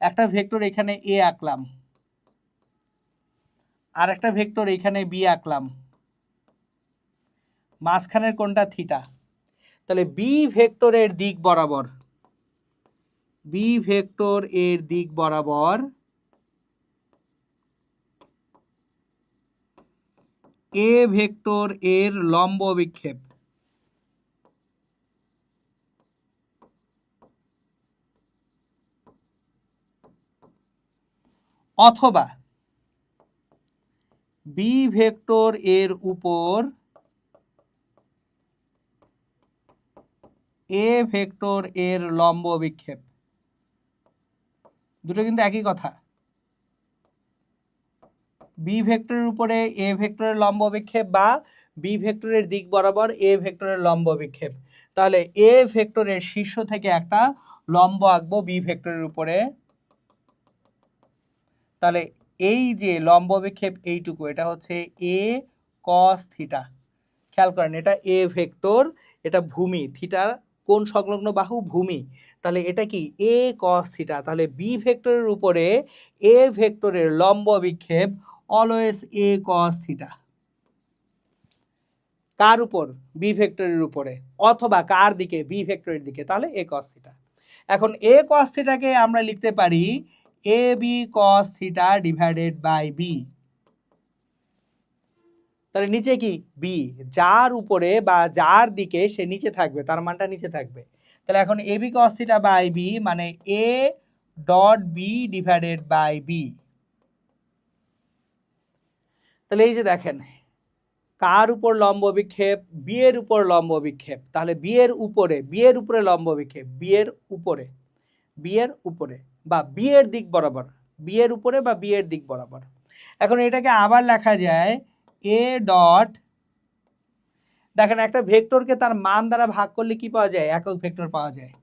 একটা ভেক্টর এখানে এ আঁকলাম, আর একটা ভেক্টর এখানে বি আঁকলাম, মাঝখানের কোণটা থিটা। তাহলে বি ভেক্টরের দিক বরাবর, বি ভেক্টর এর দিক বরাবর এ ভেক্টর এর লম্ব অভিক্ষেপ অথবা বি ভেক্টর এর উপর এ ভেক্টর এর লম্ব অভিক্ষেপ, দুটো কিন্তু একই কথা। বি ভেক্টরের উপরে এ ভেক্টরের লম্ব অভিক্ষেপ বা বি ভেক্টরের দিক বরাবর এ ভেক্টরের লম্ব অভিক্ষেপ। তাহলে এ ভেক্টরের শীর্ষ থেকে একটা লম্ব আঁকবো বি ভেক্টরের উপরে। তাহলে এই যে লম্ব অভিক্ষেপ এইটুকু, এটা হচ্ছে এ কস থিটা। খেয়াল করেন, এটা এ ভেক্টর, এটা ভূমি, থিটার কোন সংলগ্ন বাহু ভূমি। তাহলে এটা কি এ কস থিটা। তাহলে বি ভেক্টরের উপরে এ ভেক্টরের লম্ব অভিক্ষেপ অলওয়েজ এ কস থিটা। কার উপর? বি ভেক্টরের উপরে, অথবা কার দিকে? বি ভেক্টরের দিকে। তাহলে এ কস থিটা। এখন এ কস থিটাকে আমরা লিখতে পারি A B cos theta divided by B. তাহলে নিচে কি? বি, যার উপরে বা যার দিকে সে নিচে থাকবে তার মানটা নিচে থাকবে। তাহলে এখন A B cos theta by B মানে A dot B divided by B. তাহলে এই যে দেখেন, কার উপর লম্ব অভিক্ষেপ? বি এর উপর লম্ব অভিক্ষেপ। তাহলে বি এর উপরে লম্ব অভিক্ষেপ, বি এর উপরে বা বি এর দিক বরাবর, বি এর উপরে বা বি এর দিক বরাবর। এখন এটাকে আবার লেখা যায় এ ডট, দেখেন একটা ভেক্টরকে তার মান দ্বারা ভাগ করলে কি পাওয়া যায়? একক ভেক্টর পাওয়া যায়।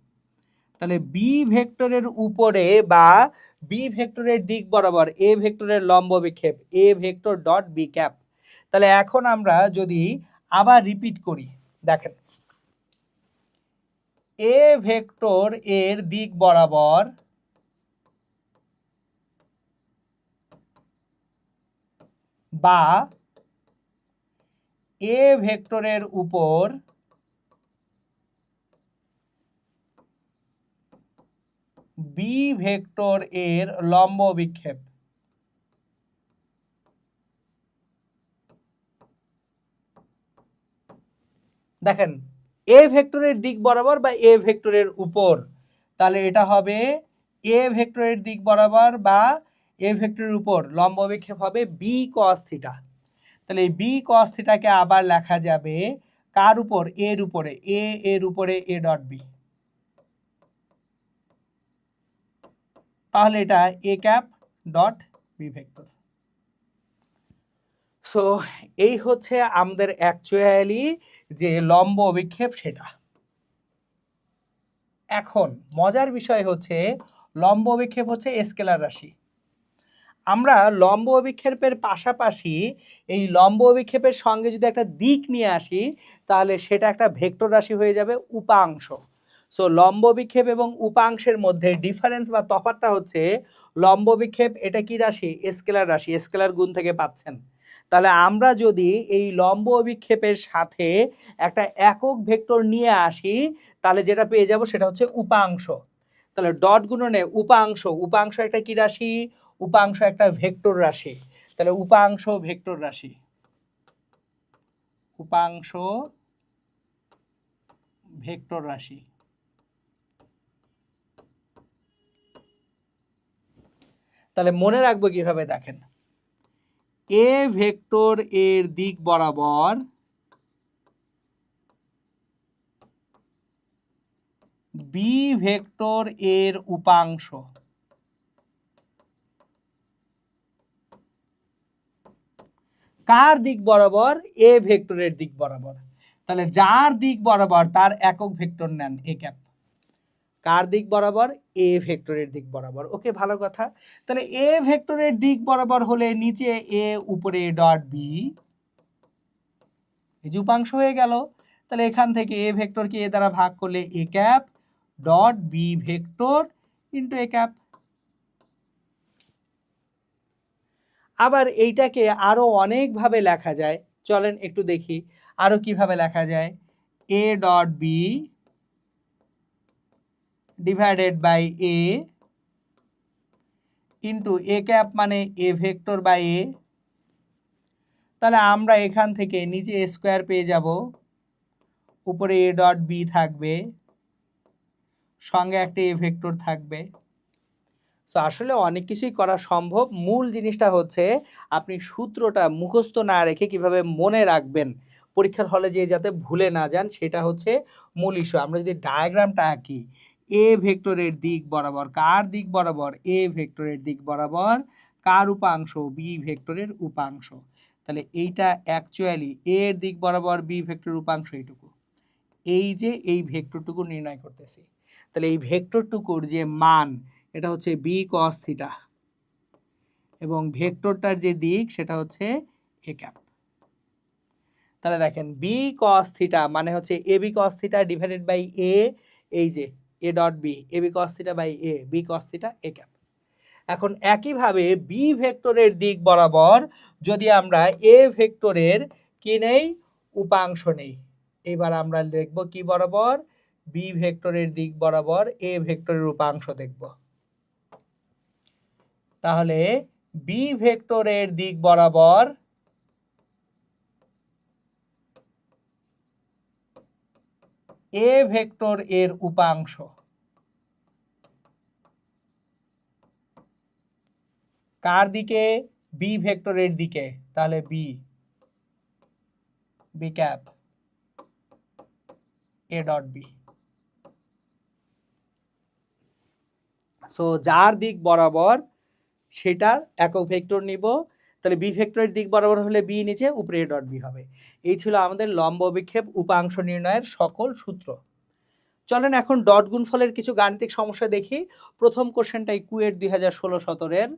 তাহলে বি ভেক্টরের উপরে বা বি ভেক্টরের দিক বরাবর এ ভেক্টরের লম্ব অভিক্ষেপ A vector dot B cap. তাহলে এখন আমরা যদি আবার রিপিট করি, দেখেন এ ভেক্টর এর দিক বরাবর বা এ ভেক্টরের উপর বি ভেক্টর এর লম্ব অভিক্ষেপ। দেখেন এ ভেক্টরের দিক বরাবর বা এ ভেক্টরের উপর, তাহলে এটা হবে এ ভেক্টরের দিক বরাবর বা এ ভেক্টরের উপর লম্ব অভিক্ষেপ হবে বি কস থিটা। তাহলে এই বি কস থিটাকে আবার লেখা যাবে কার উপর? এর উপরে, এর উপরে এ ডট বি। তাহলে এটা A cap dot B vector. So এই হচ্ছে আমাদের অ্যাকচুয়ালি যে লম্ব অভিক্ষেপ সেটা। এখন মজার বিষয় হচ্ছে লম্ব অভিক্ষেপ হচ্ছে স্কেলার রাশি। আমরা লম্ব অভিক্ষেপের পাশাপাশি এই লম্ব অভিক্ষেপের সঙ্গে যদি একটা দিক নিয়ে আসি তাহলে সেটা একটা ভেক্টর রাশি হয়ে যাবে উপাংশ। সো লম্ব অভিক্ষেপ এবং উপাংশের মধ্যে ডিফারেন্স বা তফাৎটা হচ্ছে লম্ব অভিক্ষেপ এটা কি রাশি? স্কেলার রাশি, স্কেলার গুণ থেকে পাচ্ছেন। তাহলে আমরা যদি এই লম্ব অভিক্ষেপের সাথে একটা একক ভেক্টর নিয়ে আসি তাহলে যেটা পেয়ে যাব সেটা হচ্ছে উপাংশ। তাহলে ডট গুণনে উপাংশ, উপাংশ একটা কি রাশি? উপাংশ একটা ভেক্টর রাশি। তাহলে উপাংশ ভেক্টর রাশি, উপাংশ ভেক্টর রাশি। তাহলে মনে রাখবো কিভাবে? দেখেন, এ ভেক্টর এর দিক বরাবর বি ভেক্টর এর উপাংশ কার দিক বরাবর? এ ভেক্টরের দিক বরাবর। তাহলে যার দিক বরাবর তার একক ভেক্টর নেন এ ক্যাপ। কার দিক বরাবর? এ ভেক্টরের দিক বরাবর। ওকে, ভালো কথা। তাহলে এ ভেক্টরের দিক বরাবর হলে নিচে এ উপরে ডট বি, এই যে উপাংশ হয়ে গেল। তাহলে এখান থেকে এ ভেক্টরকে এ দ্বারা ভাগ করলে A cap dot B vector into A cap. আবার এইটাকে আরো অনেকভাবে লেখা যায়, চলেন একটু দেখি আরো কিভাবে লেখা যায়। A dot B divided by A into A cap মানে এ ভেক্টর বাই এ। তাহলে আমরা এখান থেকে নিচে এ স্কোয়ার পেয়ে যাব, উপরে এ ডট বি থাকবে, সঙ্গে একটা এ ভেক্টর থাকবে। সো আসলে অনেক কিছুই করা সম্ভব। মূল জিনিসটা হচ্ছে আপনি সূত্রটা মুখস্থ না রেখে কিভাবে মনে রাখবেন পরীক্ষার হলে যে যাতে ভুলে না যান, সেটা হচ্ছে মূল ইস্যু। আমরা যদি ডায়াগ্রামটা আঁকি, এ ভেক্টরের দিক বরাবর কার দিক বরাবর? এ ভেক্টরের দিক বরাবর কার উপাংশ? বি ভেক্টরের উপাংশ। তাহলে এইটা অ্যাকচুয়ালি এর দিক বরাবর বি ভেক্টরের উপাংশ এইটুকু। এই যে এই ভেক্টরটুকু নির্ণয় করতেছি, তাহলে এই ভেক্টরটুকুর যে মান এটা হচ্ছে বি কস থিটা এবং ভেক্টরটার যে দিক সেটা হচ্ছে এ ক্যাপ। তাহলে দেখেন বি কস থিটা মানে হচ্ছে A B cos theta divided by A, এই যে A dot B, A B cos theta by A, B cos theta A cap. এখন একইভাবে বি ভেক্টরের দিক বরাবর যদি আমরা এ ভেক্টরের কি নেই? উপাংশ নেই। এবার আমরা দেখব কি বরাবর? বি ভেক্টরের দিক বরাবর এ ভেক্টরের উপাংশ দেখব। তাহলে বি ভেক্টরের দিক বরাবর এ ভেক্টর এর উপাংশ কার দিকে? বি ভেক্টরের দিকে। তাহলে B, B cap A dot B. So যার দিক বরাবর সেটার একক ভেক্টর নিব। তাহলে বি ভেক্টরের দিক বরাবর হলে বি নিচে, উপরে এ ডট বি হবে। এই ছিল আমাদের লম্ব অভিক্ষেপ উপাংশ নির্ণয়ের সকল সূত্র। চলেন এখন ডট গুণফলের কিছু গাণিতিক সমস্যা দেখি। প্রথম কোশ্চেনটাই কুয়েট 2016-17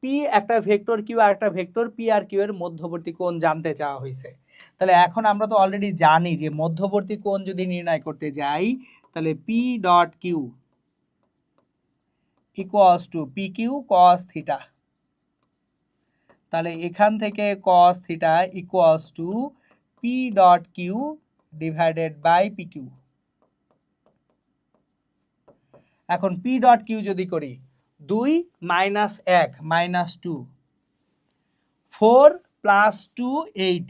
পি একটা ভেক্টর কিউ আর একটা ভেক্টর পি আর কিউ এর মধ্যবর্তী কোণ জানতে চাওয়া হয়েছে। তাহলে এখন আমরা তো অলরেডি জানি যে মধ্যবর্তী কোণ যদি নির্ণয় করতে যাই তাহলে P dot Q equals to P Q cos theta. তাহলে এখান থেকে cos theta equals to P dot Q divided by P Q. এখন পি ডট কিউ যদি করি 2 minus 1 minus 2, 4 plus 2 8,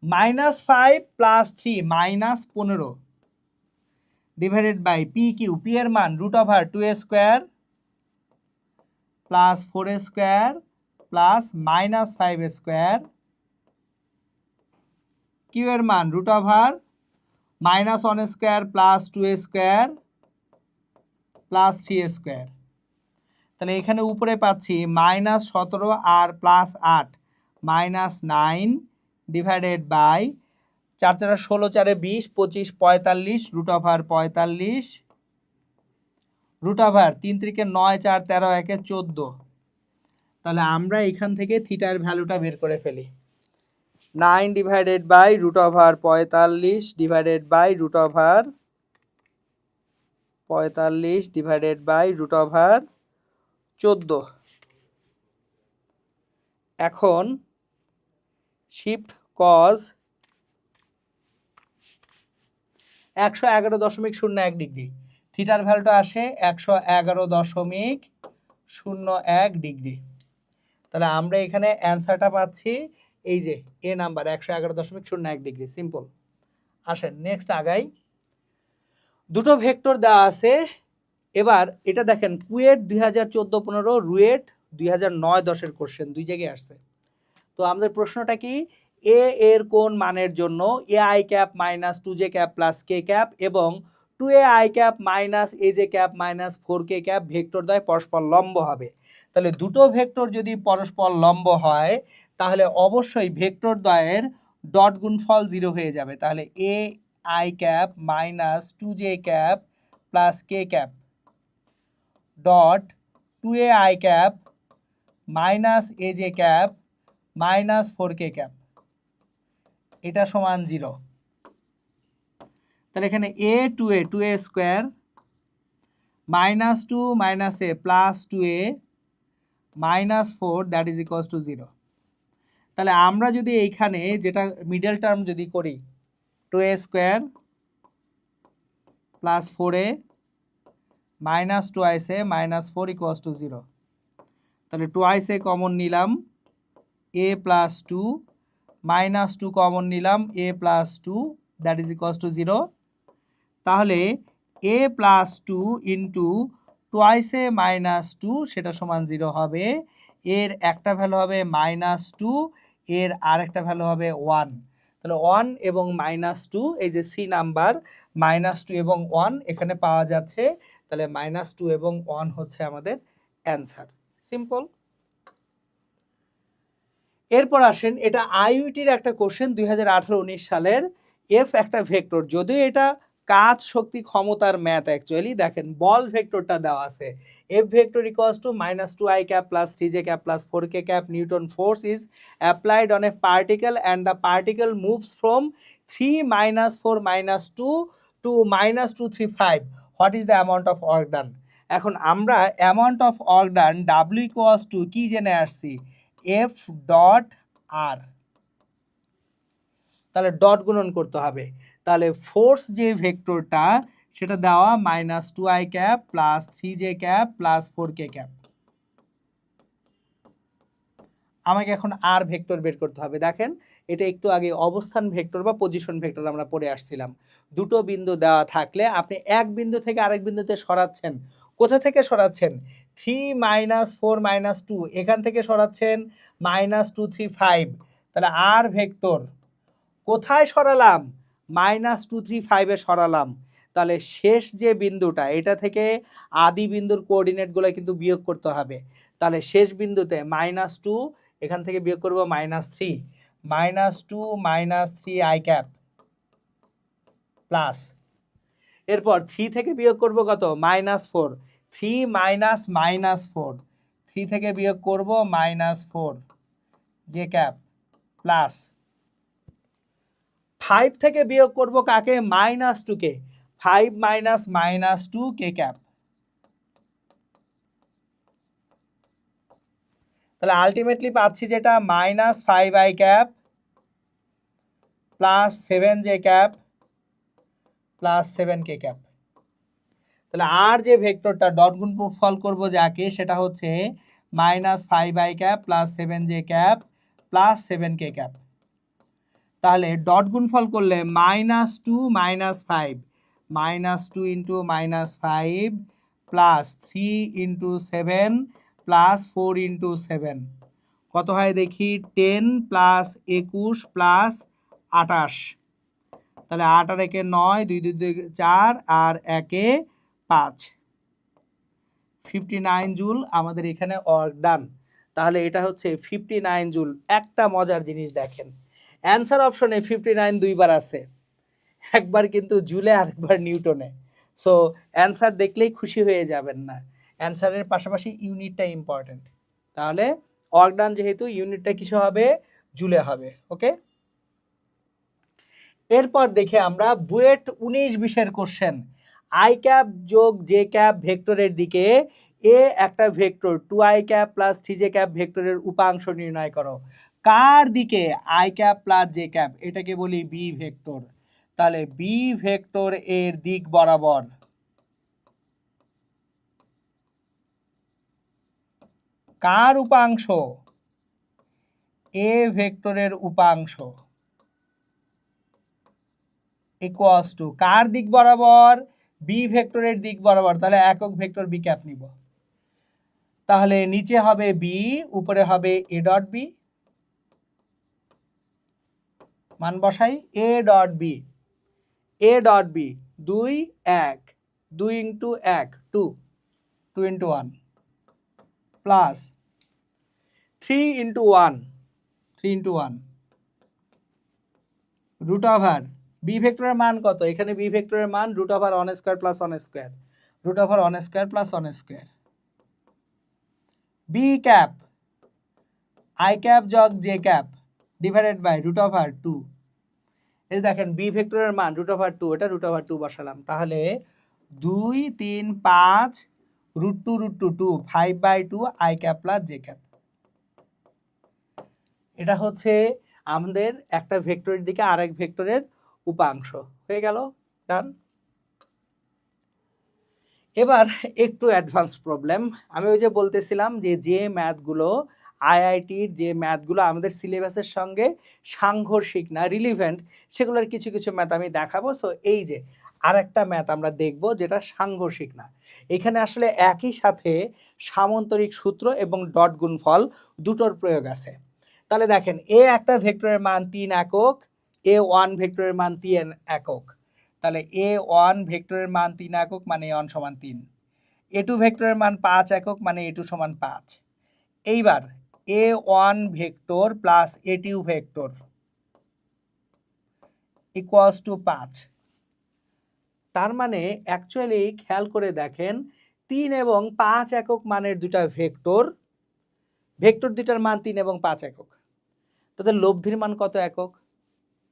minus 5 plus 3 minus 15, divided by P Q, P এর মান √2a² plus 4a² plus -5a², Q এর মান √-1² plus 2a² plus 3a²। তাহলে এখানে উপরে পাচ্ছি -17 আর প্লাস 8 -9 ডিভাইডেড বাই 4 4 16 4 20 25 45 √45 √3 3 9 4 13 1 14। তাহলে আমরা এখান থেকে থিটার ভ্যালুটা বের করে ফেলি। 9 divided by √45 divided by √45 divided by √14। এখন শিফট কজ 111.01 ডিগ্রি, থিটার ভ্যালুটা আসে 111.01 ডিগ্রি। তাহলে আমরা এখানে অ্যান্সারটা পাচ্ছি এই যে এ নাম্বার 111.01 ডিগ্রি। সিম্পল। আসেন নেক্সট আগাই। দুটো ভেক্টর দেওয়া আছে। এবার এটা দেখেন কুয়েট 2014-15, রুয়েট 2009-10 কোশ্চেন, দুই জায়গায় আসছে। তো আমাদের প্রশ্নটা কি, এ এর কোন মানের জন্য ai cap minus 2j cap plus k cap এবং 2ai cap minus aj cap minus 4k cap vector দ্বয় পরস্পর লম্ব হবে। তাহলে দুটো ভেক্টর যদি পরস্পর লম্ব হয় তাহলে অবশ্যই ভেক্টর দ্বয়ের ডট গুণফল 0 হয়ে যাবে। তাহলে ai cap minus 2j cap plus k cap dot 2ai cap minus aj cap minus 4k cap, এটা সমান 0। তাহলে এখানে a2a² -2 - a plus 2a minus 4 that is equals to 0। তাহলে আমরা যদি এইখানে যেটা মিডল টার্ম যদি করি 2a² plus 4a minus 2a minus 4 equals to 0। তাহলে 2a কমন নিলাম, a প্লাস 2 মাইনাস 2 কমন নিলাম, a plus 2 that is equals to 0। তাহলে a plus 2 into 2a minus 2 সেটা সমান 0 হবে। এর একটা ভ্যালু হবে -2, এর আরেকটা ভ্যালু হবে 1। তাহলে 1 এবং -2, এই যে সি নাম্বার -2 এবং 1 এখানে পাওয়া যাচ্ছে। তাহলে -2 এবং 1 হচ্ছে আমাদের অ্যান্সার। সিম্পল। এরপর আসেন, এটা আইইউটির একটা কোশ্চেন 2018-19 সালের। এফ একটা ভেক্টর, যদিও এটা কাজ শক্তি ক্ষমতার ম্যাথ অ্যাকচুয়ালি। দেখেন বল ভেক্টরটা দেওয়া আছে, F vector equals to -2i cap plus 3j cap plus 4k cap newton force is applied on a particle and the particle moves from 3 - 4 - 2 to -235। What is the amount of work done? এখন আমরা amount of work done W equals to কি জেনে আসছি, F dot আর। তাহলে dot গুণন করতে হবে। তাহলে ফোর্স যে ভেক্টরটা সেটা দেওয়া -2i cap plus 3j cap plus 4k cap. আমাকে এখন আর ভেক্টর বের করতে হবে। দেখেন এটা একটু আগে অবস্থান ভেক্টর বা পজিশন ভেক্টর আমরা পড়ে আসছিলাম। দুটো বিন্দু দেওয়া থাকলে আপনি এক বিন্দু থেকে আরেক বিন্দুতে সরাচ্ছেন। কোথা থেকে সরাচ্ছেন? 3 - 4 - 2 এখান থেকে সরাচ্ছেন -235। তাহলে আর ভেক্টর কোথায় সরালাম? -235-এ সরালাম। তাহলে শেষ যে বিন্দুটা, এটা থেকে আদি বিন্দুর কোঅর্ডিনেটগুলো কিন্তু বিয়োগ করতে হবে। তাহলে শেষ বিন্দুতে -2, এখান থেকে বিয়োগ করব -3, -2 - 3i ক্যাপ প্লাস, এরপর 3 থেকে বিয়োগ করব কত? -4, 3 - -4, 3 থেকে বিয়োগ করব -4 j ক্যাপ প্লাস 5 থেকে বিয়োগ করব কাকে? -2কে, 5 - -2k ক্যাপ। তাহলে আলটিমেটলি পাচ্ছি যেটা -5i cap plus 7j cap plus 7k cap. তাহলে আর যে ভেক্টরটা ডট গুণফল করব যাকে, সেটা হচ্ছে -5i cap plus 7j cap plus 7k cap. তাহলে ডট গুণফল করলে -2 - 5 -2 into -5 plus 3 into 7 plus 4 into 7 কত হয় দেখি 10 প্লাস 21 প্লাস 28 তাহলে 8 আর 1 9 2 2 2 4 আর 1 5 59 জুল আমাদের এখানে ওয়ার্ক ডান। তাহলে এটা হচ্ছে 59 জুল। একটা মজার জিনিস দেখেন, অ্যান্সার অপশনে 59 দুইবার আছে, একবার কিন্তু জুলে আর একবার নিউটনে। সো অ্যান্সার দেখলেই খুশি হয়ে যাবেন না, অ্যান্সারের পাশাপাশি ইউনিটটা ইম্পর্টেন্ট। তাহলে ওয়ার্ক ডান যেহেতু ইউনিটটা কিছু হবে, জুলে হবে। ওকে, এরপর দেখে আমরা বুয়েট 19-20 কোশ্চেন। আই ক্যাপ যোগ জে ক্যাপ ভেক্টরের দিকে এ একটা vector 2i cap plus 3j cap ভেক্টরের উপাংশ নির্ণয় করো। কার দিকে? I cap plus J cap, এটাকে বলি বি ভেক্টর। তাহলে বি ভেক্টর এর দিক বরাবর কার উপাংশ? এ ভেক্টরের উপাংশ ইকুয়ালস টু কার দিক বরাবর? বি ভেক্টরের দিক বরাবর। তাহলে একক ভেক্টর বি ক্যাপ নিব। তাহলে নিচে হবে বি, উপরে হবে এ ডট বি, মান বসাই A dot B. A dot B 2 1 2 into 1 2 2 into 1 plus 3 into 1 3 into 1 root over B ভেক্টরের মান কত? এখানে বি ভেক্টরের মান root over 1 square plus 1 square, root over 1 square plus 1 square. B cap I cap যোগ j cap divided by root over 2। এই দেখেন B ভেক্টরের মান রুট ওভার 2, এটা রুট ওভার 2 বসালাম। তাহলে 2 3 5 root 2 2 5/2 I cap plus J cap. এটা হচ্ছে আমাদের একটা ভেক্টরের দিকে আরেক ভেক্টরের উপাংশ হয়ে গেল। ডান। এবার একটু অ্যাডভান্স প্রবলেম। আমি ওই যে বলতেছিলাম যে ম্যাথগুলো আইআইটির যে ম্যাথগুলো আমাদের সিলেবাসের সঙ্গে সাংঘর্ষিক না, রিলিভেন্ট, সেগুলোর কিছু কিছু ম্যাথ আমি দেখাবো। সো এই যে আর একটা ম্যাথ আমরা দেখব যেটা সাংঘর্ষিক না। এখানে আসলে একই সাথে সামান্তরিক সূত্র এবং ডট গুণফল দুটোর প্রয়োগ আছে। তাহলে দেখেন এ একটা ভেক্টরের মান 3 একক, এ 1 ভেক্টরের মান 3 একক। তাহলে এ 1 ভেক্টরের মান 3 একক মানে এ 1 সমান 3, এ 2 ভেক্টরের মান 5 একক মানে এ 2 সমান 5। এইবার এ 1 vector plus A 2 vector equals to 5। তার মানে অ্যাকচুয়ালি খেয়াল করে দেখেন 3 এবং 5 একক মানের দুটা ভেক্টর, ভেক্টর দুটার মান 3 এবং 5 একক। তাদের লব্ধির মান কত একক?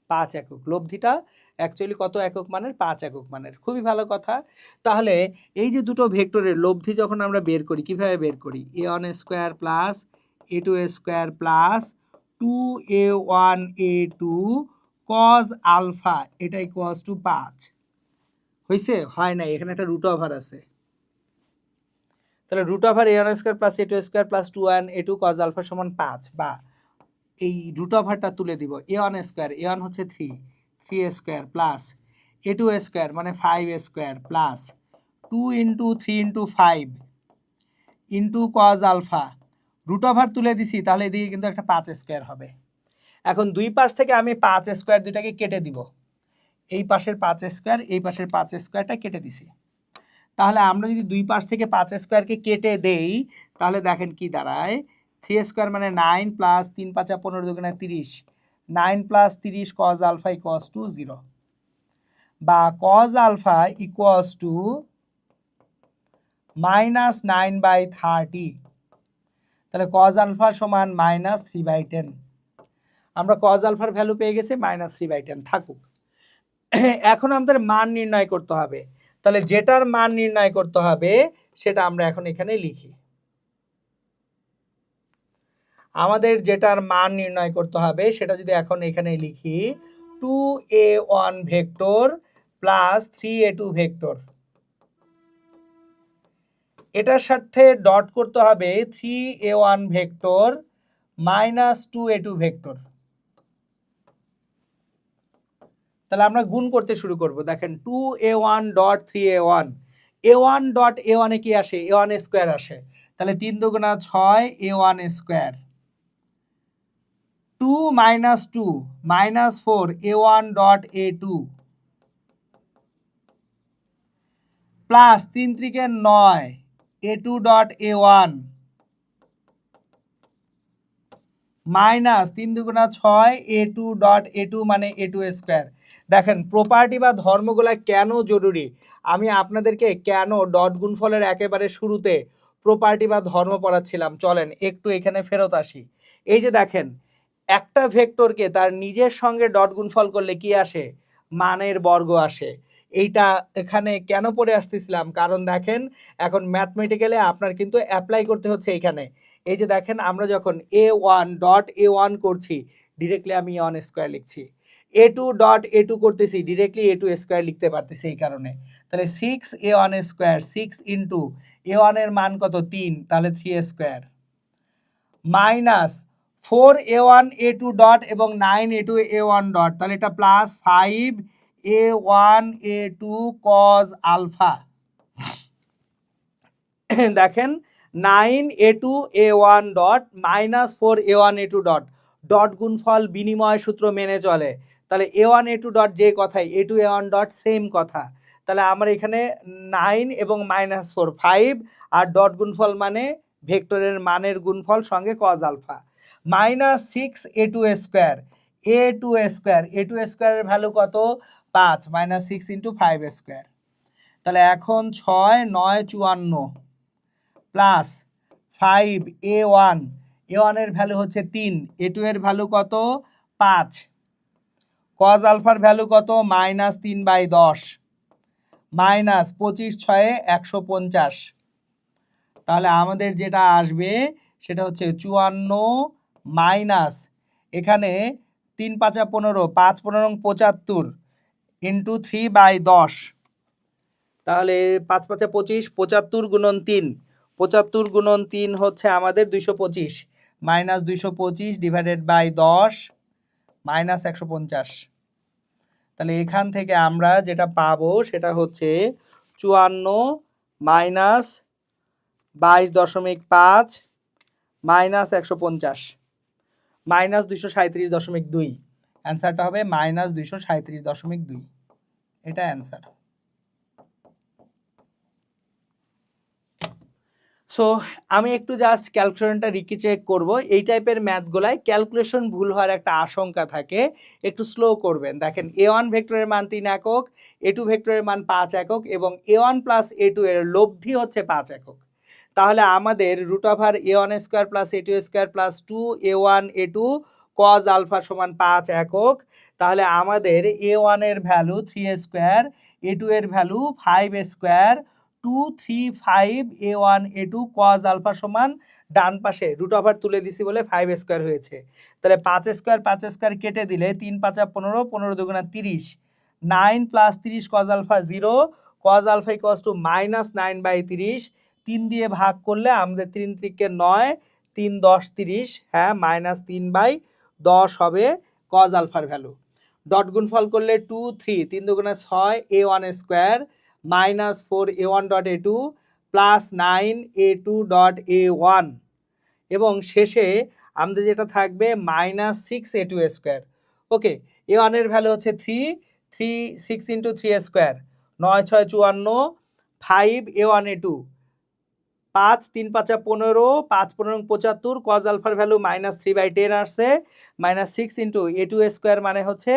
5 একক। লব্ধিটা অ্যাকচুয়ালি কত একক মানের? 5 একক মানের। খুবই ভালো কথা। তাহলে এই যে দুটো ভেক্টরের লব্ধি যখন আমরা বের করি, কিভাবে বের করি? A 1 square plus A 2 square plus 2a1 a2 cos alpha, এটা ইকুয়ালস টু 5। হয়েছে? হয় না, এখানে একটা রুট ওভার আছে। তাহলে root over A 1 square plus A 2 square plus 2a1 a2 cos alpha সমান 5, বা এই রুট ওভারটা তুলে দিব। এ 1 স্কোয়ার, এ 1 হচ্ছে 3 স্কোয়ার প্লাস এ 2 স্কোয়ার মানে 5 square plus 2 into 3 into 5 into cos alpha. Root over তুলে দিছি, তাহলে এদিকে কিন্তু একটা 5 স্কোয়ার হবে। এখন দুই পাশ থেকে আমি 5 স্কোয়ার দুইটাকে কেটে দিব। এই পাশের 5 স্কোয়ার, এই পাশের 5 স্কোয়ারটা কেটে দিছি। তাহলে আমরা যদি দুই পাশ থেকে 5 স্কোয়ারকে কেটে দেই, তাহলে দেখেন কি দাঁড়ায়। 3 স্কোয়ার মানে 9 প্লাস 3 5 15 দুগুণে 30, 9 plus 30 cos alpha equals to 0, বা কজ আলফা ইকুয়ালস টু -9/30। তাহলে কজ আলফা সমান -3/10। আমরা কজ আলফার ভ্যালু পেয়ে গেছি -3/10 থাকুক। এখন আমাদের মান নির্ণয় করতে হবে। তাহলে যেটার মান নির্ণয় করতে হবে সেটা আমরা এখন এখানে লিখি। আমাদের যেটার মান নির্ণয় করতে হবে সেটা যদি এখন এখানে লিখি, 2a1 vector plus 3a2 vector, এটার সাথে ডট করতে হবে 3a1 vector minus 2a2 vector. তাহলে আমরা গুণ করতে শুরু করব। দেখেন 2a1 dot 3a1, a1 dot a1 এ কি আসে, a1 স্কোয়ার আসে, তাহলে 3 দুগুণা 6 a1 square, 2 minus 2 minus 4 a1 dot a2, plus 3 × 9 a2 dot a1, minus 3 দুগুণা 6 a2 ডট a2 মানে a2 স্কোয়ার। দেখেন প্রপার্টি বা ধর্মগুলা কেন জরুরি, আমি আপনাদেরকে কেন ডট গুণফলের একেবারে শুরুতে প্রপার্টি বা ধর্ম পড়াচ্ছিলাম। চলেন একটু এখানে ফেরত আসি। এই যে দেখেন একটা ভেক্টরকে তার নিজের সঙ্গে ডট গুণফল করলে কি আসে, মানের বর্গ আসে। এইটা এখানে কেন পড়ে আসতেছিলাম, কারণ দেখেন এখন ম্যাথমেটিক্যালি আপনার কিন্তু অ্যাপ্লাই করতে হচ্ছে এইখানে। এই যে দেখেন আমরা যখন a1 ডট a1 করছি ডিরেক্টলি আমি a1 স্কোয়ার লিখছি, a2 ডট a2 করতেছি ডিরেক্টলি a2 স্কোয়ার লিখতে পারতেছি এই কারণে। তাহলে 6a1 স্কোয়ার, 6 ইন্টু a1 এর মান কত 3, তাহলে 3 square, minus 4a1 a2 dot এবং 9a2 a1 ডট, তাহলে এটা plus 5a1 a2 cos alpha. দেখেন 9a2 a1 dot minus 4a1 a2 dot, dot গুণফল বিনিময় সূত্র মেনে চলে, তাহলে a1 a2 ডট যে কথাই a2 a1 ডট সেম কথা। তাহলে আমার এখানে 9 এবং মাইনাস 4 5, আর ডট গুণফল মানে ভেক্টরের মানের গুণফল সঙ্গে cos আলফা, minus 6a2 square, a2 square, a2 স্কোয়ারের ভ্যালু কত 5, মাইনাস 6 ইন্টু 5 স্কোয়ার, তাহলে এখন 6 9 54 প্লাস 5a1, a1 এর ভ্যালু হচ্ছে 3, a2 এর ভ্যালু কত 5, cos আলফার ভ্যালু কত মাইনাস 3/10, মাইনাস 25 6 150, তাহলে আমাদের যেটা আসবে সেটা হচ্ছে 54 মাইনাস এখানে 3 5 15, 5 15 75 ইন্টু 3/10, তাহলে 5 5 25, 75 গুণন 3, 75 গুণন 3 হচ্ছে আমাদের 225, মাইনাস 225 ডিভাইডেড বাই 10 মাইনাস 150। তাহলে এখান থেকে আমরা যেটা পাবো সেটা হচ্ছে 54 মাইনাস 22.5 মাইনাস 150 মাইনাস 237.2, অ্যান্সারটা হবে মাইনাস 237.2, এটা অ্যান্সার। সো আমি একটু জাস্ট ক্যালকুলেশনটা রিচেক করব। এই টাইপের ম্যাথগুলায় ক্যালকুলেশন ভুল হওয়ার একটা আশঙ্কা থাকে, একটু স্লো করবেন। দেখেন a1 ভেক্টরের মান 3 একক, a2 ভেক্টরের মান 5 একক এবং a1 প্লাস a2 এর লব্ধি হচ্ছে 5 একক। তাহলে আমাদের root over a1 square plus a2 square plus 2a1 a2 cos alpha সমান 5 একক। তাহলে আমাদের a1 এর ভ্যালু 3 স্কোয়ার, a2 এর value 5 square, 2 3 5 a1 a2 cos alpha সমান ডান পাশে রুট ওভার তুলে দিছি বলে 5 স্কোয়ার হয়েছে। তাহলে 5 স্কোয়ার কেটে দিলে 3 5 15, 15 দুগুণা 30, 9 plus 30 cos alpha 0, cos alpha equals to minus 9/30, 3 দিয়ে ভাগ করলে আমাদের 3 × 9, 3 10 30, হ্যাঁ মাইনাস 3/10 হবে cos আলফার ভ্যালু। ডট গুণফল করলে 2 3, 3 দুগুণা 6 a1 square minus 4a1 dot a2 plus 9a2 dot a1 এবং শেষে আমাদের যেটা থাকবে মাইনাস 6a2 স্কোয়ার। ওকে, a1 এর ভ্যালু হচ্ছে 6 into 3 square, 9 6 54, 5 a1 a2, 5 3 5 15, 5 15 75, cos আলফার ভ্যালু মাইনাস 3/10 আসছে, মাইনাস 6 ইন্টু a2 স্কোয়ার মানে হচ্ছে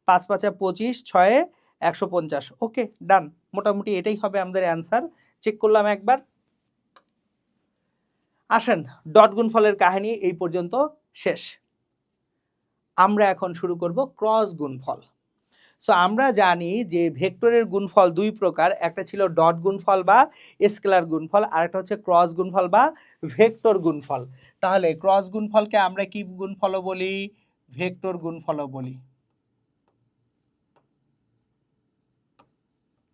5 5 25, 6 150। ওকে ডান, মোটামুটি এটাই হবে আমাদের অ্যান্সার। চেক করলাম একবার। আসেন ডট গুণফলের কাহিনী এই পর্যন্ত শেষ। আমরা এখন শুরু করব ক্রস গুণফল। সো আমরা জানি যে ভেক্টরের গুণফল দুই প্রকার, একটা ছিল ডট গুণফল বা স্কেলার গুণফল, আর একটা হচ্ছে ক্রস গুণফল বা ভেক্টর গুণফল। তাহলে ক্রস গুণফলকে আমরা কি গুণফলও বলি, ভেক্টর গুণফলও বলি।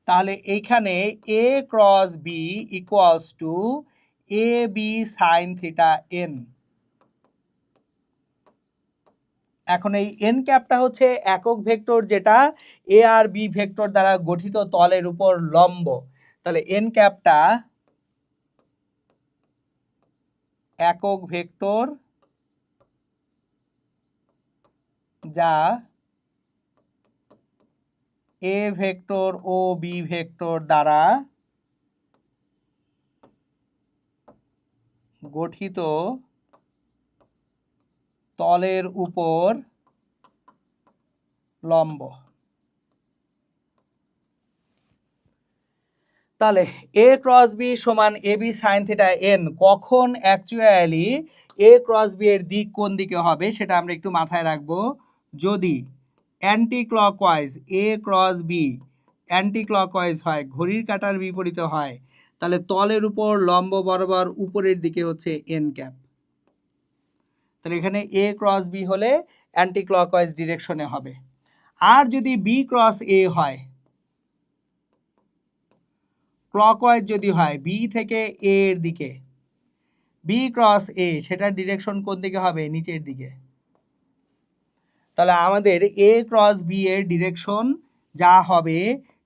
তাহলে এইখানে a cross b equals to ab sin θ n, এখন এই এন ক্যাপটা হচ্ছে একক ভেক্টর, যেটা এ আর বি ভেক্টর দ্বারা গঠিত তলের উপর লম্ব। তাহলে এন ক্যাপটা একক ভেক্টর যা এ ভেক্টর ও বি ভেক্টর দ্বারা গঠিত তলের উপর লম্ব। তাহলে এ ক্রস বি সমান A B sine theta N, কখন অ্যাকচুয়ালি এ ক্রস বি এর দিক কোন দিকে হবে সেটা আমরা একটু মাথায় রাখবো। যদি অ্যান্টি ক্লকওয়াইজ এ ক্রস বি অ্যান্টি ক্লকওয়াইজ হয়, ঘড়ির কাঁটার বিপরীতে হয়, তাহলে তলের উপর লম্ব বরাবর উপরের দিকে হচ্ছে এন ক্যাপ। তাহলে এখানে এ ক্রস বি হলে অ্যান্টি ক্লকওয়াইজ ডিরেকশনে হবে। আর যদি বি ক্রস এ হয়, ক্লকওয়াইজ যদি হয় বি থেকে এ এর দিকে, বি ক্রস এ সেটার ডিরেকশন কোন দিকে হবে? নিচের দিকে। তাহলে আমাদের এ ক্রস বি এর ডিরেকশন যা হবে,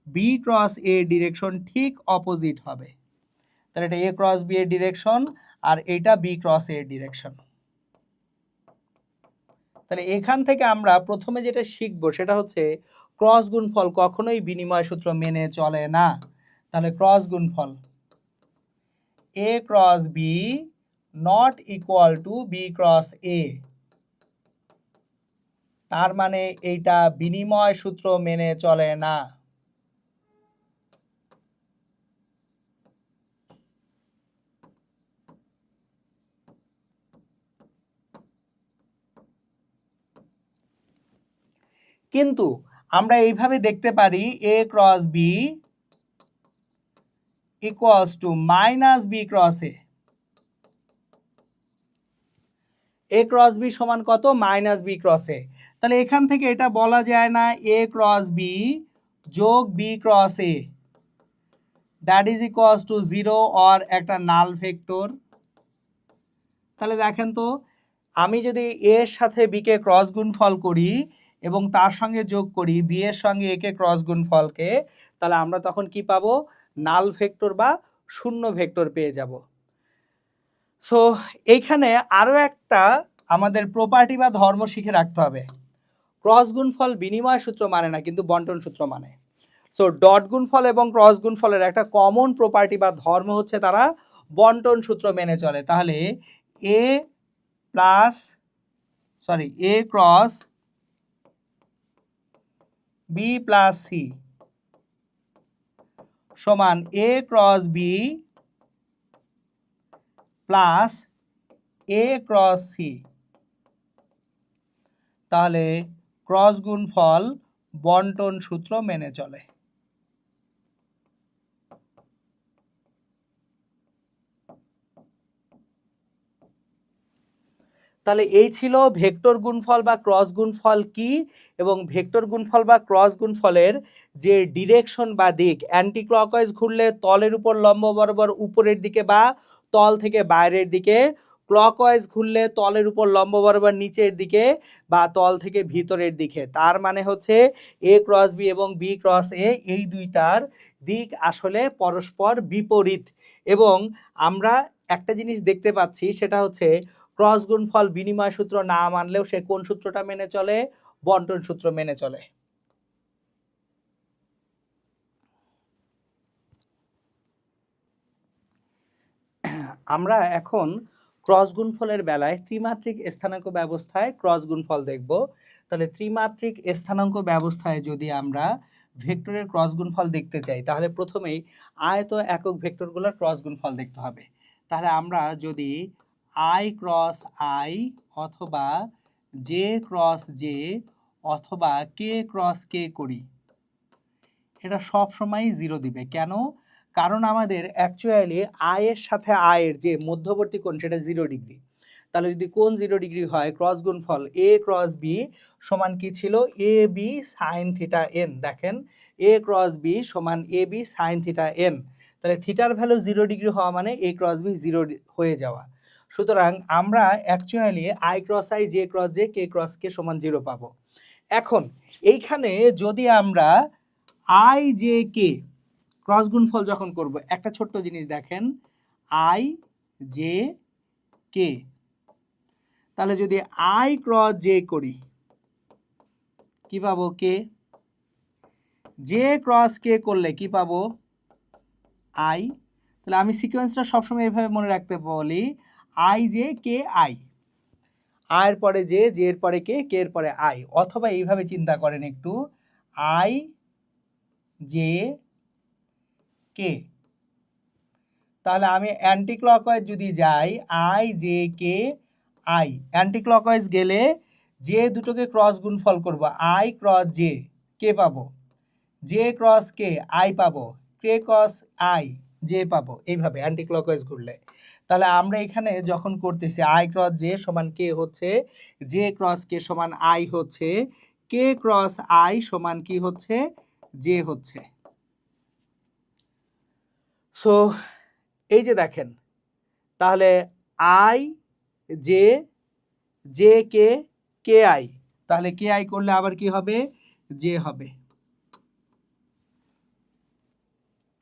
বি ক্রস এ ডিরেকশন ঠিক অপোজিট হবে। তাহলে এটা এ ক্রস বি এর ডিরেকশন আর এটা বি ক্রস এর ডিরেকশন। তাহলে এখান থেকে আমরা প্রথমে যেটা শিখবো সেটা হচ্ছে ক্রস গুণফল কখনোই বিনিময় সূত্র মেনে চলে না। তাহলে ক্রস গুণফল A cross B not equal to B cross A, তার মানে এইটা বিনিময় সূত্র মেনে চলে না। কিন্তু আমরা এইভাবে দেখতে পারি A cross B equals to minus B cross A. A cross B সমান কত? Minus B cross A. তাহলে এখান থেকে এটা বলা যায় না এ ক্রস বি যোগ B cross A that is equals to 0 or একটা নাল ভেক্টর। তাহলে দেখেন তো, আমি যদি এর সাথে বি কে ক্রস গুণফল করি এবং তার সঙ্গে যোগ করি বি এর সঙ্গে এ কে ক্রস গুণফলকে, তাহলে আমরা তখন কি পাবো? নাল ভেক্টর বা শূন্য ভেক্টর পেয়ে যাব। সো এইখানে আরও একটা আমাদের প্রপার্টি বা ধর্ম শিখে রাখতে হবে। ক্রস গুণফল বিনিময় সূত্র মানে না, কিন্তু বন্টন সূত্র মানে। সো ডট গুণফল এবং ক্রস গুণফলের একটা কমন প্রপার্টি বা ধর্ম হচ্ছে তারা বন্টন সূত্র মেনে চলে। তাহলে A cross B plus C সমান এ ক্রস বি প্লাস এ ক্রস সি। তাহলে ক্রস গুণফল বন্টন সূত্র মেনে চলে। তাহলে এই ছিল ভেক্টর গুণফল বা ক্রস গুণফল কি, এবং ভেক্টর গুণফল বা ক্রস গুণফলের যে ডিরেকশন বা দিক, অ্যান্টি ক্লকওয়াইজ ঘুরলে তলের উপর লম্ব বরাবর উপরের দিকে বা তল থেকে বাইরের দিকে, ক্লকওয়াইজ ঘুরলে তলের উপর লম্ব বরাবর নিচের দিকে বা তল থেকে ভিতরের দিকে। তার মানে হচ্ছে এ ক্রস বি এবং বি ক্রস এ এই দুইটার দিক আসলে পরস্পর বিপরীত। এবং আমরা একটা জিনিস দেখতে পাচ্ছি, সেটা হচ্ছে ক্রস গুণফল বিনিময় সূত্র না মানলেও সে কোন সূত্রটা মেনে চলে? বন্টন সূত্র মেনে চলে। আমরা এখন ক্রস গুণফলের বেলায় ত্রিমাত্রিক স্থানাঙ্ক ব্যবস্থায় ক্রস গুণফল দেখব। তাহলে ত্রিমাত্রিক স্থানাঙ্ক ব্যবস্থায় যদি আমরা ভেক্টরের ক্রস গুণফল দেখতে চাই, তাহলে প্রথমেই আয়ত একক ভেক্টরগুলোর ক্রস গুণফল দেখতে হবে। তাহলে আমরা যদি আই ক্রস আই অথবা জে ক্রস জে অথবা কে ক্রস কে করি, এটা সব সময় 0 দিবে। কেন? কারণ আমাদের অ্যাকচুয়ালি আয়ের সাথে আয়ের যে মধ্যবর্তী কোণ সেটা 0 ডিগ্রি। তাহলে যদি কোণ 0 ডিগ্রি হয়, ক্রস গুণফল এ ক্রস বি সমান কি ছিল? এ বি সাইন থিটা এন। দেখেন, এ ক্রস বি সমান A B sine theta N. তাহলে থিটার ভ্যালু 0 ডিগ্রি হওয়া মানে এ ক্রস বি 0 হয়ে যাওয়া। সুতরাং আমরা actually I cross I J cross J K cross কে সমান 0 পাবো। এখন এইখানে যদি আমরা আই জে কে ক্রস গুণফল যখন করব, একটা ছোট্ট জিনিস দেখেন, আই জে কে, তাহলে যদি আই ক্রস জে করি কি পাবো? কে। জে ক্রস কে করলে কি পাবো? আই। তাহলে আমি সিকোয়েন্সটা সবসময় এইভাবে মনে রাখতে বলি, আই জে কে আই, আয়ের পরে জে, জে এর পরে কে, কে এর পরে আই। অথবা এইভাবে চিন্তা করেন একটু, আই জে কে, তাহলে আমি অ্যান্টি ক্লকওয়াইজ যদি যাই, I J K I, anti clockwise গেলে যে দুটোকে ক্রস গুণফল করব, আই ক্রস জে কে পাবো, জে ক্রস কে আই পাবো, কে ক্রস আই জে পাবো, এইভাবে অ্যান্টি ক্লকওয়াইজ ঘুরলে। তাহলে আমরা এখানে যখন করতেছি আই ক্রস জে সমান কে হচ্ছে, জে ক্রস কে সমান আই হচ্ছে, কে ক্রস আই সমান কি হচ্ছে? জে হচ্ছে। সো এই যে দেখেন, তাহলে I J, J K, K I, তাহলে কে আই করলে আবার কি হবে? জে হবে।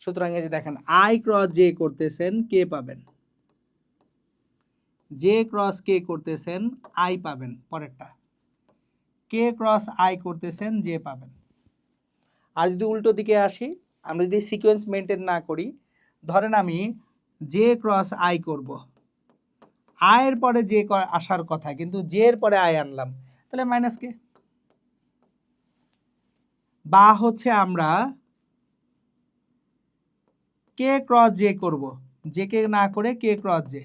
সুতরাং এই যে দেখেন, আই ক্রস জে করতেছেন, কে পাবেন, জে ক্রস কে করতেছেন, আই পাবেন, পরেরটা কে ক্রস আই করতেছেন, জে পাবেন। আর যদি উল্টো দিকে আসি, আমরা যদি সিকোয়েন্স মেনটেন না করি, ধরেন আমি জে ক্রস আই করব, আয়ের পরে জে আসার কথা, কিন্তু জে এর পরে আই আনলাম, তাহলে মাইনাস কে। বা হচ্ছে আমরা কে ক্রস জে করব, জে কে না করে কে ক্রস জে,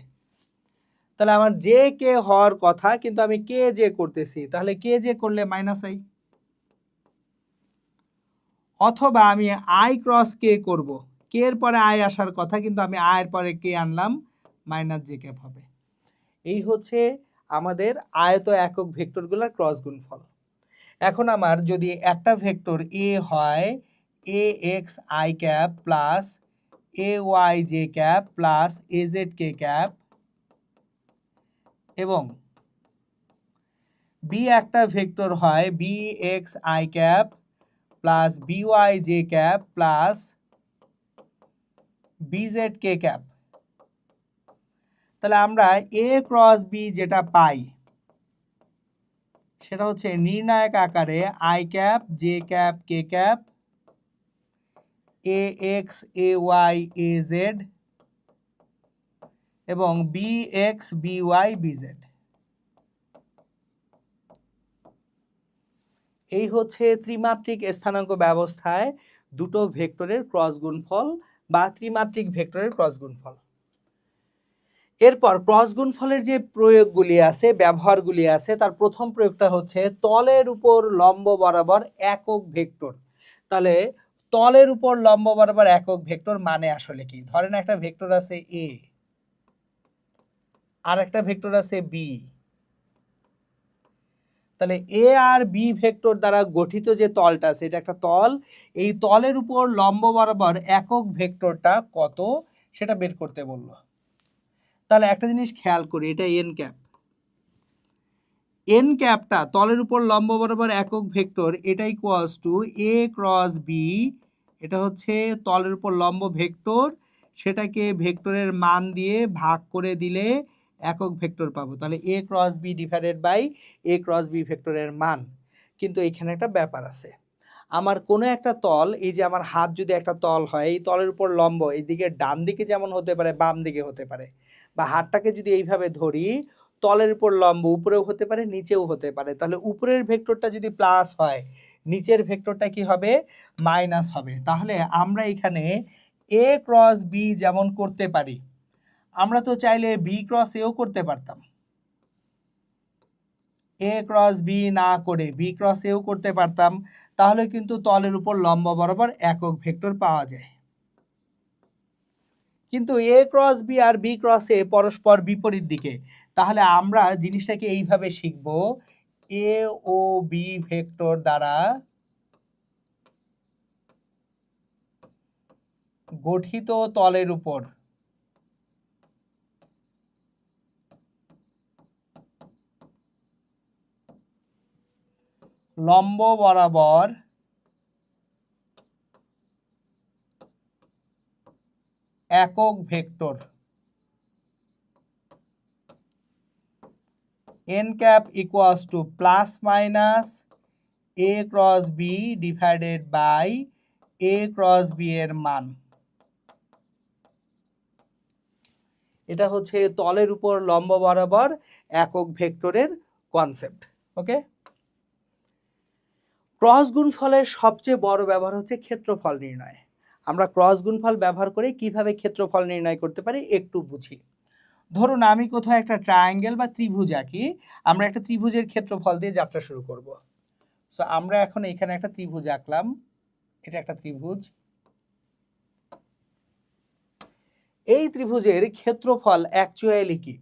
তাহলে আমার জে কে হওয়ার কথা, কিন্তু আমি কে জে করতেছি, তাহলে কে জে করলে মাইনাস আই। অথবা আমি আই ক্রস কে করব, কে এর পরে আই আসার কথা, কিন্তু আমি আয়ের পরে কে আনলাম, মাইনাস জে ক্যাপ হবে। এই হচ্ছে আমাদের আয়ত একক ভেক্টরগুলোর ক্রস গুণফল। এখন আমার যদি একটা ভেক্টর এ হয়, A x I cap plus A y J cap plus A z K cap, এবং বি একটা ভেক্টর হয় B x I cap plus B y J cap plus B z K cap, তাহলে আমরা এ cross B যেটা পাই সেটা হচ্ছে নির্ণায়ক আকারে i cap J cap K cap A x A y A z এবং B x B y B Z. এই হচ্ছে ত্রিমাত্রিক স্থানাঙ্ক ব্যবস্থায় দুটো ভেক্টরের ক্রস গুণফল বা ত্রিমাত্রিক ভেক্টরের ক্রস গুণফল। এরপর ক্রস গুণফলের যে প্রয়োগগুলি আছে, ব্যবহারগুলি আছে, তার প্রথম প্রয়োগটা হচ্ছে তলের উপর লম্ব বরাবর একক ভেক্টর। তাহলে তলের উপর লম্ব বরাবর একক ভেক্টর মানে আসলে কি? ধরেন একটা ভেক্টর আছে এ, আর একটা ভেক্টর আছে বি, তাহলে এ আর বি ভেক্টর দ্বারা গঠিত যে তলটা আছে, এটা একটা তল, এই তলের উপর লম্ব বরাবর একক ভেক্টরটা কত সেটা বের করতে বলল। তাহলে একটা জিনিস খেয়াল করি, এটা এন ক্যাপ, এন ক্যাপটা তলের উপর লম্ব বরাবর একক ভেক্টর, এটা equals to A cross B, এটা হচ্ছে তলের উপর লম্ব ভেক্টর, সেটাকে ভেক্টরের মান দিয়ে ভাগ করে দিলে একক ভেক্টর পাবো। তাহলে A cross B divided by A cross B ভেক্টরের মান। কিন্তু এখানে একটা ব্যাপার আছে, আমার কোনো একটা তল, এই যে আমার হাত যদি একটা তল হয়, এই তলের উপর লম্ব এইদিকে ডান দিকে যেমন হতে পারে, বাম দিকে হতে পারে, বা হাতটাকে যদি এইভাবে ধরি, তলের উপর লম্ব উপরেও হতে পারে নিচেও হতে পারে, তাহলে উপরের ভেক্টরটা যদি প্লাস হয়, নিচের ভেক্টরটা কি হবে? মাইনাস হবে। তাহলে আমরা এখানে এ ক্রস বি যেমন করতে পারি, আমরা তো চাইলে বি ক্রস এও করতে পারতাম, এ ক্রস বি না করে বি ক্রস এও করতে পারতাম, তাহলে কিন্তু তলের উপর লম্ব বরাবর একক ভেক্টর পাওয়া যায়। কিন্তু এ ক্রস বি আর বি ক্রস এ পরস্পর বিপরীত দিকে, তাহলে আমরা জিনিসটাকে এইভাবে শিখব, এ ও বি ভেক্টর দ্বারা গঠিত তলের উপর লম্ব বরাবর একক vector n cap equals to plus minus a cross b divided by a cross b এর মান। এটা হচ্ছে তলের উপর লম্ব বরাবর একক ভেক্টরের কনসেপ্ট। ওকে, ক্রস গুণফলের সবচেয়ে বড় ব্যবহার হচ্ছে ক্ষেত্রফল নির্ণয়। আমরা ক্রস গুণফল ব্যবহার করে কিভাবে ক্ষেত্রফল নির্ণয় করতে পারি একটু বুঝি। ধরুন আমি কোথাও একটা ট্রায়াঙ্গেল বা ত্রিভুজ আঁকি, আমরা একটা ত্রিভুজের ক্ষেত্রফল দিয়ে যাত্রা শুরু করব। সো আমরা এখন এখানে একটা ত্রিভুজ আঁকলাম, এটা একটা ত্রিভুজ। এই ত্রিভুজের ক্ষেত্রফল অ্যাকচুয়ালি কি?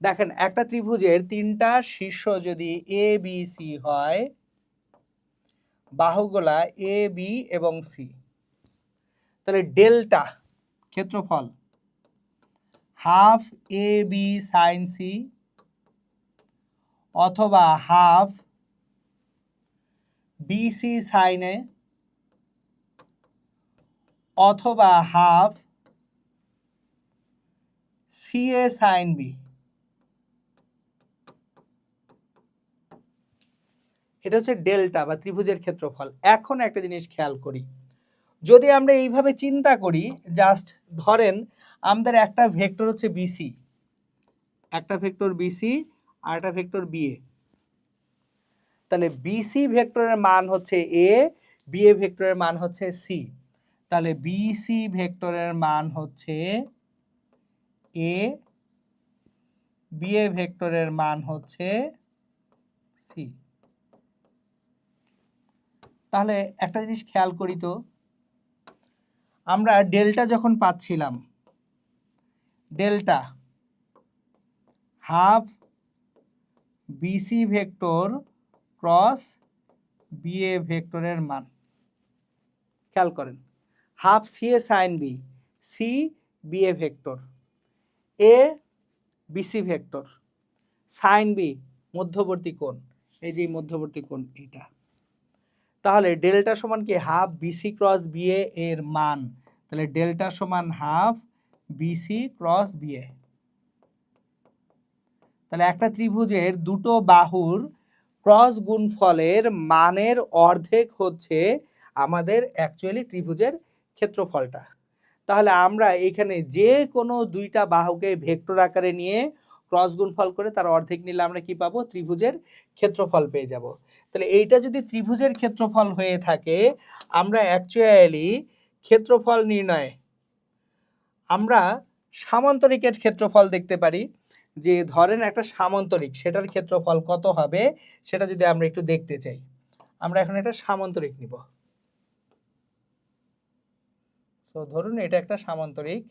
দেখেন, একটা ত্রিভুজের তিনটা শীর্ষ যদি এ বি সি হয়, বাহুগুলা এ বি এবং সি, তাহলে ডেল্টা ক্ষেত্রফল হাফ এ বি সাইন সি অথবা হাফ বিসি সাইন এ অথবা half C A sine B. এটা হচ্ছে ডেল্টা বা ত্রিভুজের ক্ষেত্রফল। এখন একটা জিনিস খেয়াল করি, যদি আমরা এইভাবে চিন্তা করি, জাস্ট ধরেন আমাদের একটা ভেক্টর হচ্ছে বিসি, একটা ভেক্টর বিসি আর একটা ভেক্টর বিএ, তাহলে বিসি ভেক্টরের মান হচ্ছে এ, বিএ ভেক্টরের মান হচ্ছে সি, তাহলে বিসি ভেক্টরের মান হচ্ছে এ, বিএ ভেক্টরের মান হচ্ছে সি। তাহলে একটা জিনিস খেয়াল করি তো, আমরা ডেল্টা যখন পাচ্ছিলাম, delta half BC vector cross BA ভেক্টরের মান, খেয়াল করেন, half C A sine B, C BA vector, A BC vector, sine B মধ্যবর্তী কোণ, এই যে মধ্যবর্তী কোণ এটা। তাহলে ডেল্টা সমান কি? হাফ বিসি ক্রস বিএ এর মান, তাহলে ডেল্টা সমান হাফ বিসি ক্রস বিএ। তাহলে একটা ত্রিভুজের দুটো বাহুর ক্রস গুণফলের মানের অর্ধেক হচ্ছে আমাদের অ্যাকচুয়ালি ত্রিভুজের ক্ষেত্রফলটা। তাহলে আমরা এখানে যে কোনো দুইটা বাহুকে ভেক্টর আকারে নিয়ে ক্রস গুণফল করে তার অর্ধেক নিলে আমরা কি পাবো? ত্রিভুজের ক্ষেত্রফল পেয়ে যাব। তাহলে এইটা যদি ত্রিভুজের ক্ষেত্রফল হয়ে থাকে, আমরা অ্যাকচুয়ালি ক্ষেত্রফল নির্ণয়ে আমরা সামান্তরিকের ক্ষেত্রফল দেখতে পারি। যে ধরেন একটা সামান্তরিক, সেটার ক্ষেত্রফল কত হবে সেটা যদি আমরা একটু দেখতে চাই, আমরা এখন একটা সামান্তরিক নিব। তো ধরুন এটা একটা সামান্তরিক,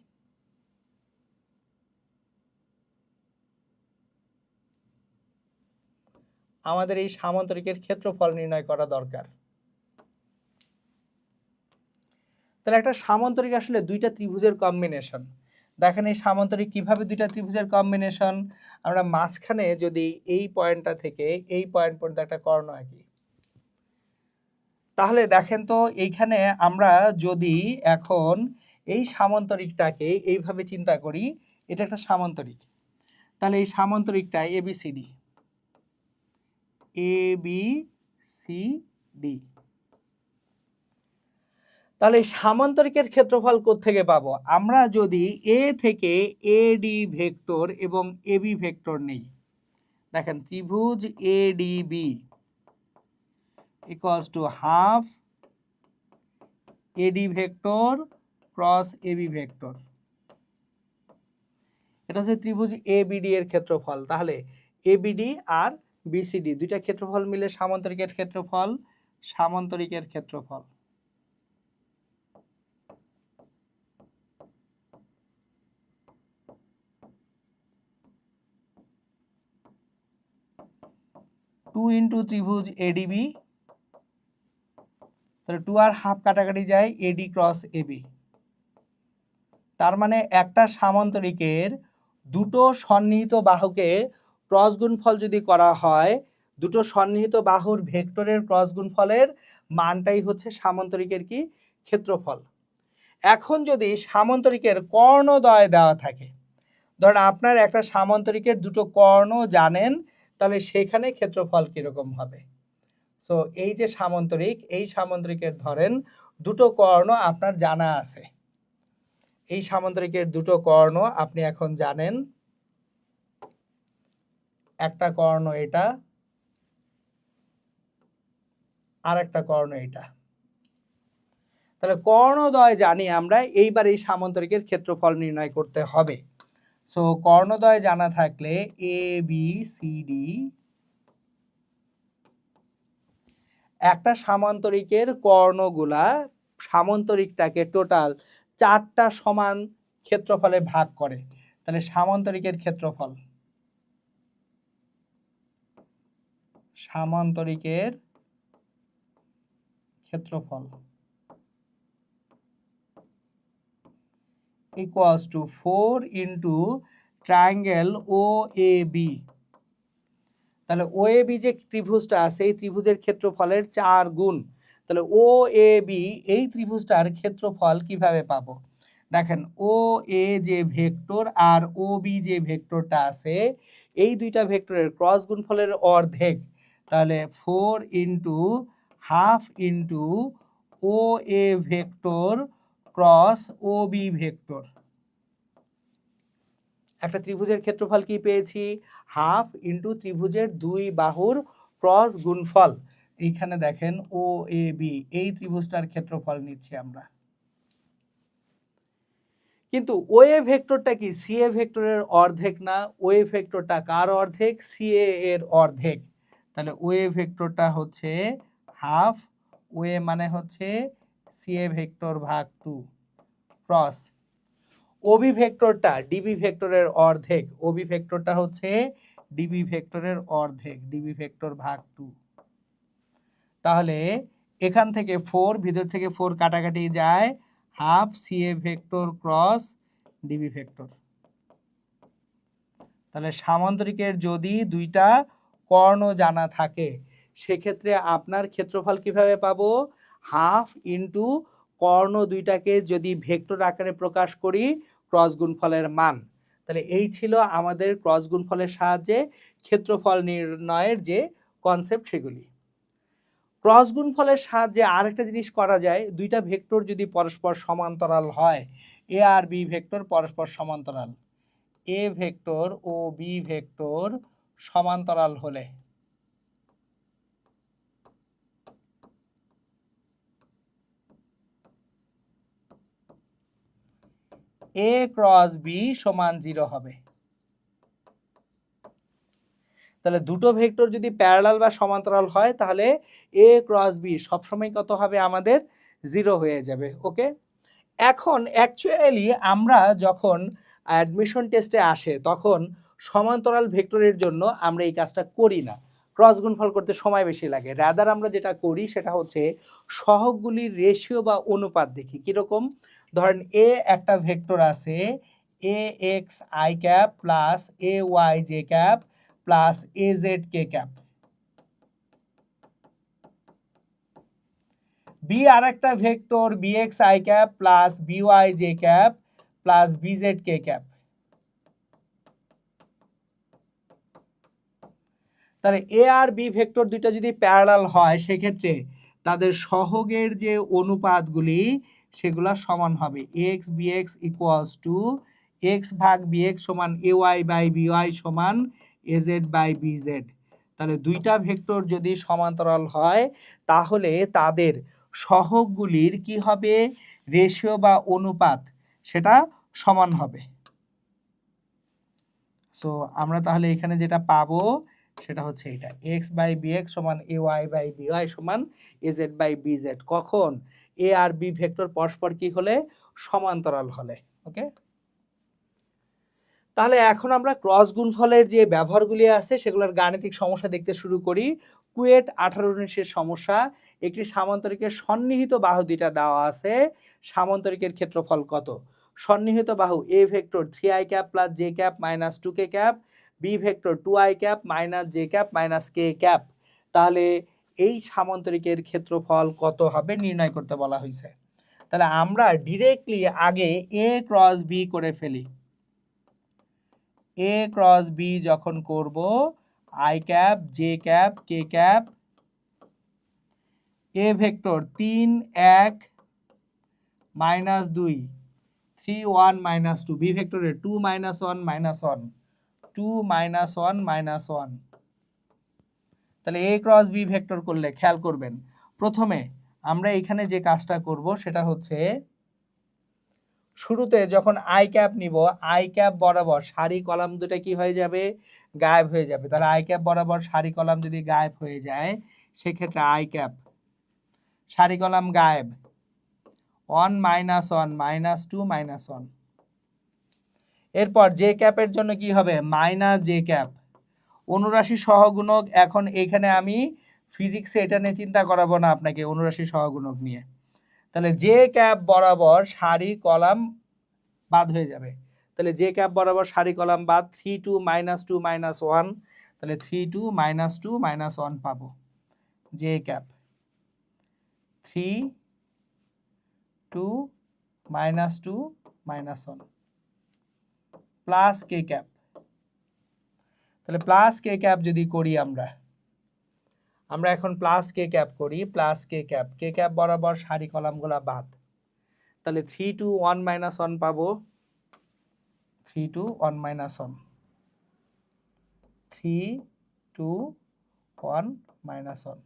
আমাদের এই সামান্তরিকের ক্ষেত্রফল নির্ণয় করা দরকার। তাহলে একটা সামান্তরিক আসলে দুইটা ত্রিভুজের কম্বিনেশন। দেখেন এই সামান্তরিক কিভাবে দুইটা ত্রিভুজের কম্বিনেশন, আমরা মাঝখানে যদি এই পয়েন্টটা থেকে এই পয়েন্ট পর্যন্ত একটা কর্ণ আঁকি, তাহলে দেখেন তো এইখানে আমরা যদি এখন এই সামান্তরিকটাকে এইভাবে চিন্তা করি, এটা একটা সামান্তরিক, তাহলে এই সামান্তরিকটা এবিসিডি, এবিসিডি, তাহলে এই সামান্তরিকের ক্ষেত্রফল কোত্থেকে পাবো? আমরা যদি এ থেকে এডি ভেক্টর এবং এবি ভেক্টর নেই, দেখেন ত্রিভুজ ADB equals to half AD vector cross AB vector, এটা হচ্ছে ত্রিভুজ এবিডি এর ক্ষেত্রফল। তাহলে এবিডি আর বিসিডি দুইটা ক্ষেত্রফল মিলে সামান্তরিকের ক্ষেত্রফল, সামান্তরিকের ক্ষেত্রফল। টু ইন্টু ত্রিভুজ এডিবি, তাহলে টু আর হাফ কাটাকাটি যায়, এডি ক্রস এবি। তার মানে একটা সামান্তরিকের দুটো সন্নিহিত বাহুকে ক্রস গুণফল যদি করা হয়, দুটো সন্নিহিত বাহুর ভেক্টরের ক্রস গুণফলের মানটাই হচ্ছে সামান্তরিকের কি ক্ষেত্রফল। এখন যদি সামান্তরিকের কর্ণদ্বয় দেওয়া থাকে, ধরেন আপনার একটা সামান্তরিকের দুটো কর্ণ জানেন, তাহলে সেখানে ক্ষেত্রফল কীরকম হবে। সো এই যে সামান্তরিক, এই সামান্তরিকের ধরেন দুটো কর্ণ আপনার জানা আছে, এই সামান্তরিকের দুটো কর্ণ আপনি এখন জানেন, একটা কর্ণ এটা আর একটা কর্ণ এটা। তাহলে কর্ণদ্বয় জানি আমরা, এইবার এই সামান্তরিকের ক্ষেত্রফল নির্ণয় করতে হবে। সো কর্ণদ্বয় জানা থাকলে এ বি সি ডি, একটা সামান্তরিকের কর্ণগুলা সামান্তরিকটাকে টোটাল 4টা সমান ক্ষেত্রফলে ভাগ করে, তাহলে সামান্তরিকের ক্ষেত্রফল, সামান্তরিকের ক্ষেত্রফল equals to 4 into triangle O A B. তাহলে ও এ বি যে ত্রিভুজটা আছে, এই ত্রিভুজের ক্ষেত্রফলের 4 গুণ। তাহলে ও এ বি এই ত্রিভুজটার ক্ষেত্রফল কিভাবে পাবো? দেখেন, ও এ যে ভেক্টর আর ও বি যে ভেক্টরটা আছে, এই দুইটা ভেক্টরের ক্রস গুণফলের অর্ধেক, তাহলে 4 into half into O A vector cross O B vector. একটা ত্রিভুজের ক্ষেত্রফল কি পেয়েছি? হাফ ইন্টু ত্রিভুজের দুই বাহুর ক্রস গুণফল। এইখানে দেখেন ও এ বি, এই ত্রিভুজটার ক্ষেত্রফল নিচ্ছি আমরা। কিন্তু ও এ ভেক্টরটা কি সি এ ভেক্টরের অর্ধেক না? ও এ ভেক্টরটা কার অর্ধেক? সি এ এর অর্ধেক। তাহলে ও এ ভেক্টরটা হচ্ছে হাফ, ও এ মানে হচ্ছে সি এ ভেক্টর ভাগ 2 ক্রস ওবি ভেক্টরটা ডিবি ভেক্টরের অর্ধেক, ওবি ভেক্টরটা হচ্ছে ডিবি ভেক্টরের অর্ধেক, ডিবি ভেক্টর ভাগ 2। তাহলে এখান থেকে 4, ভিতর থেকে 4 কাটাকাটি যায়, half C A vector cross DB vector. তাহলে সামান্তরিকের যদি দুইটা কর্ণ জানা থাকে, সেক্ষেত্রে আপনার ক্ষেত্রফল কিভাবে পাবো? হাফ ইন্টু কর্ণ দুইটাকে যদি ভেক্টর আকারে প্রকাশ করি, ক্রস গুণফলের মান। তাহলে এই ছিল আমাদের ক্রস গুণফলের সাহায্যে ক্ষেত্রফল নির্ণয়ের যে কনসেপ্ট, সেগুলি। ক্রস গুণফলের সাহায্যে আরেকটা জিনিস করা যায়, দুইটা ভেক্টর যদি পরস্পর সমান্তরাল হয়, এ আর বি ভেক্টর পরস্পর সমান্তরাল, এ ভেক্টর ও বি ভেক্টর সমান্তরাল হলে এ ক্রস বি সমান 0 হবে। তাহলে দুটো ভেক্টর যদি প্যারালাল বা সমান্তরাল হয়, তাহলে এ ক্রস বি সবসময় কত হবে? আমাদের 0 হয়ে যাবে। ওকে, এখন অ্যাকচুয়ালি আমরা যখন অ্যাডমিশন টেস্টে আসে, তখন সমান্তরাল ভেক্টরের জন্য আমরা এই কাজটা করি না, ক্রস গুণফল করতে সময় বেশি লাগে। রাদার আমরা যেটা করি সেটা হচ্ছে সহগগুলির রেশিও বা অনুপাত দেখি কীরকম। ধরেন এ একটা ভেক্টর আছে, A x I cap plus A y J cap plus A z K cap. B আর একটা vector B x I cap plus B y J cap plus B z K cap. তাহলে A R B vector দুইটা যদি parallel হয়, সেক্ষেত্রে তাদের সহগের যে অনুপাতগুলি সেগুলো সমান হবে। X B X equals to X ভাগ বি এক্স সমান A Y by B Y সমান A Z by B Z. তাহলে দুইটা ভেক্টর যদি সমান্তরাল হয়, তাহলে তাদের সহগগুলির কি হবে? রেশিও বা অনুপাত, সেটা সমান হবে। সো আমরা তাহলে এখানে যেটা পাবো সেটা হচ্ছে এটা, এক্স বাই বি এক্স সমান A Y by B Y সমান A Z by B Z. কখন? এ আর বি ভেক্টর পরস্পর কি হলে? সমান্তরাল হলে। ওকে, তাহলে এখন আমরা ক্রস গুণফলের যে ব্যবহারগুলি আছে সেগুলোর গাণিতিক সমস্যা দেখতে শুরু করি। কুয়েট 18-19 সমস্যা। একটি সামান্তরিকের সন্নিহিত বাহু দুইটা দেওয়া আছে, সামান্তরিকের ক্ষেত্রফল কত? সন্নিহিত বাহু A vector 3i cap plus J cap minus 2k cap B vector 2i cap minus J cap minus K cap, তাহলে এই সামান্তরিকের ক্ষেত্রফল কত হবে নির্ণয় করতে বলা হয়েছে। তাহলে আমরা ডিরেক্টলি আগে এ ক্রস বি করে ফেলি। এ ক্রস বি যখন করব, I cap J cap K cap A vector 3 1 minus 2 3 1 minus 2, B ভেক্টরের 2 মাইনাস 1 মাইনাস 1 2 মাইনাস 1 মাইনাস 1। তাহলে এ ক্রস বি ভেক্টর করলে খেয়াল করবেন, প্রথমে আমরা এখানে যে কাজটা করব সেটা হচ্ছে শুরুতে যখন আই ক্যাপ নিব, আই ক্যাপ বরাবর সারি কলাম দুটো কি হয়ে যাবে, গায়েব হয়ে যাবে। তাহলে আই ক্যাপ বরাবর সারি কলাম যদি গায়েব হয়ে যায়, সেক্ষেত্রে আই ক্যাপ সারি কলাম গায়েব 1 মাইনাস 1 মাইনাস 2 মাইনাস 1। এরপর জে ক্যাপের জন্য কি হবে, মাইনাস জে ক্যাপ অনুরাশি সহগুণক। এখন এখানে আমি ফিজিক্সে এটা নিয়ে চিন্তা করাবো না আপনাকে, অনুরাশি সহগুণক নিয়ে। তাহলে জে ক্যাপ বরাবর সারি কলাম বাদ হয়ে যাবে। তাহলে জে ক্যাপ বরাবর সারি কলাম বাদ, 3 2 মাইনাস 2 মাইনাস 1, তাহলে 3 2 মাইনাস 2 মাইনাস 1 পাবো। J cap 3 2 minus 2 minus 1 plus k cap. তাহলে প্লাস কে ক্যাপ যদি করি আমরা এখন প্লাস কে ক্যাপ করি, প্লাস কে ক্যাপ বরাবর সারি কলামগুলা বাদ। তাহলে 3 2 1 মাইনাস 1 পাবো, 3 2 1 মাইনাস 1 3 2 1 মাইনাস 1।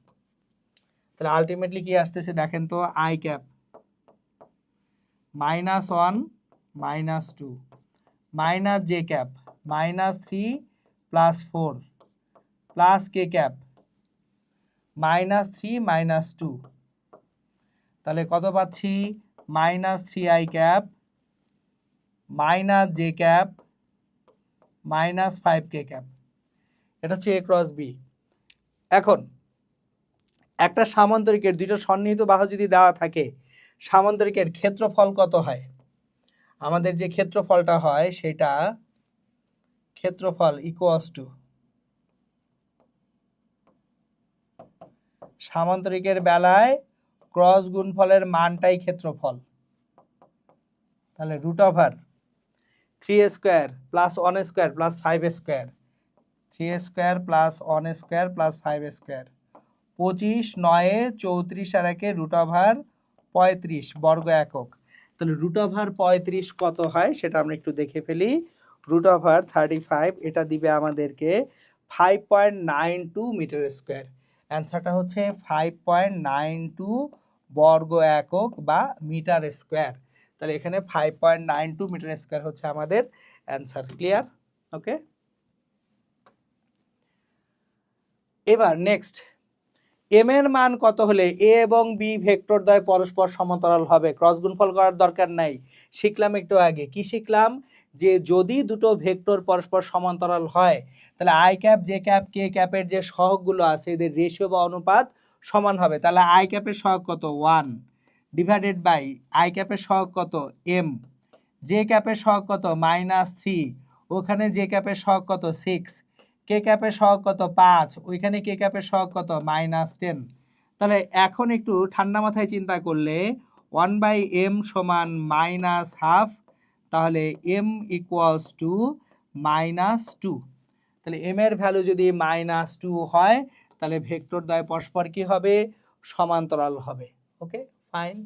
তাহলে আলটিমেটলি কি আসতেছে দেখেন তো, I cap minus 1 minus 2 minus J cap minus 3 plus 4 plus k cap minus 3 minus 2। তাহলে কত পাচ্ছি, minus 3i cap minus J cap minus 5k cap. এটা হচ্ছে এ ক্রস বি। এখন একটা সামান্তরিকের দুটো সন্নিহিত বাহু যদি দেওয়া থাকে, সামান্তরিকের ক্ষেত্রফল কত হয়? আমাদের যে ক্ষেত্রফলটা হয় সেটা ক্ষেত্রফল ইকুয়ালস টু সামান্তরিকের বেলায় ক্রস গুণফলের মানটাই ক্ষেত্রফল। তাহলে root over 3 square plus 1 square plus 5 square, 3 square plus 1 square plus 5 square, 25 9 34 আর একে রুট ওভার 35 বর্গ একক। তাহলে রুট ওভার 35 কত হয় সেটা আমরা একটু দেখে ফেলি। রুট ওভার 35 এটা দিবে আমাদেরকে 5.92 মিটার স্কোয়ার। অ্যান্সারটা হচ্ছে 5.92 বর্গ একক বা মিটার স্কোয়ার। তাহলে এখানে 5.92 মিটার স্কোয়ার হচ্ছে আমাদের অ্যান্সার। ক্লিয়ার? ওকে, এবার নেক্সট, এম এর মান কত হলে এ এবং বি ভেক্টর দ্বয় পরস্পর সমান্তরাল হবে? ক্রস গুণফল করার দরকার নাই, শিখলাম একটু আগে। কি শিখলাম? যে যদি দুটো ভেক্টর পরস্পর সমান্তরাল হয়, তাহলে আই ক্যাপ জে ক্যাপ কে ক্যাপের যে সহগগুলো আছে এদের রেশিও বা অনুপাত সমান হবে। তাহলে আই ক্যাপের সহগ কত, 1 ডিভাইডেড বাই আই ক্যাপের সহগ কত, এম, জে ক্যাপের সহগ কত, -3, ওখানে জে ক্যাপের সহগ কত, 6, কে ক্যাপের সহগ কত, 5, ওইখানে কে ক্যাপের সহগ কত, -10। তাহলে এখন একটু ঠান্ডা মাথায় চিন্তা করলে 1/m সমান -12, তাহলে m ইকুয়ালস টু -2। তাহলে m এর ভ্যালু যদি -2 হয়, তাহলে ভেক্টর দ্বয় পরস্পর কি হবে, সমান্তরাল হবে। ওকে, ফাইন।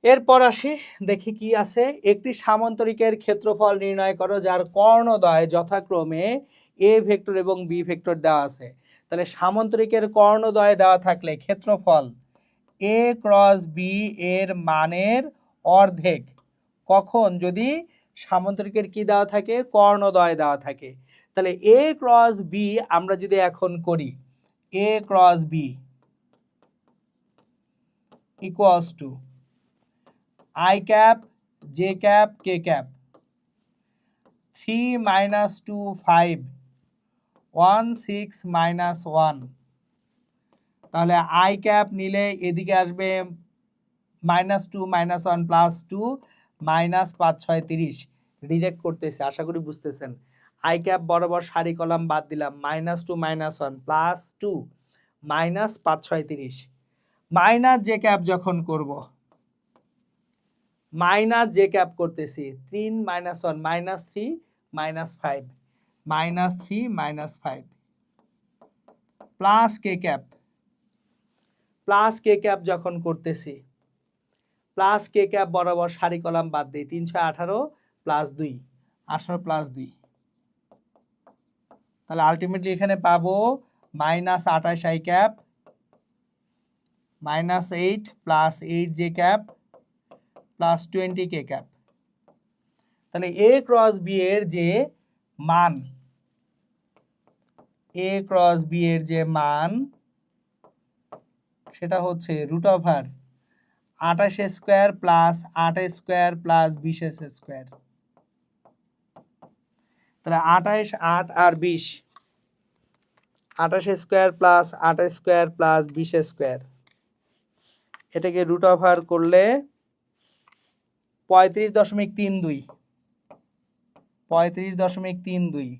এরপর আসি, দেখি কি আছে। একটি সামান্তরিকের ক্ষেত্রফল নির্ণয় করো যার কর্ণদ্বয় যথাক্রমে এ ভেক্টর এবং বি ভেক্টর দেওয়া আছে। তাহলে সামান্তরিকের কর্ণদ্বয় দেওয়া থাকলে ক্ষেত্রফল এ ক্রস বি এর মানের অর্ধেক। কখন? যদি সামান্তরিকের কি দেওয়া থাকে, কর্ণদ্বয় দেওয়া থাকে। তাহলে এ ক্রস বি আমরা যদি এখন করি, A cross B equals to i cap J cap K cap 3 - 2 5 1 6 -1। তাহলে আই ক্যাপ নিলে এদিকে আসবে -2 -1 +2 -5 6 30। ডিরেক্ট করতেছে, আশা করি বুঝতেছেন। আই ক্যাপ বরাবর সারি কলাম বাদ দিলাম, -2 -1 +2 -5 6 30, মাইনাস জে ক্যাপ যখন করব, মাইনাস জে ক্যাপ করতেছি 3 -1 -3 -5 -3 -5 plus k cap, plus k cap যখন করতেছি, প্লাস কে ক্যাপ বরাবর সারি কলাম বাদ দিই, 3 6 18 +2 18 +2, তাহলে আলটিমেটলি এখানে পাবো -28 I cap -8 +8 J cap +20 K cap. তাহলে এ ক্রস বি এর যে মান, এ ক্রস বি এর যে মান সেটা হচ্ছে √28² + 8² + 20² তাহলে 28 8 আর 20, 28² + 8² + 20², এটাকে √ওভার করলে 35.32, 35.32।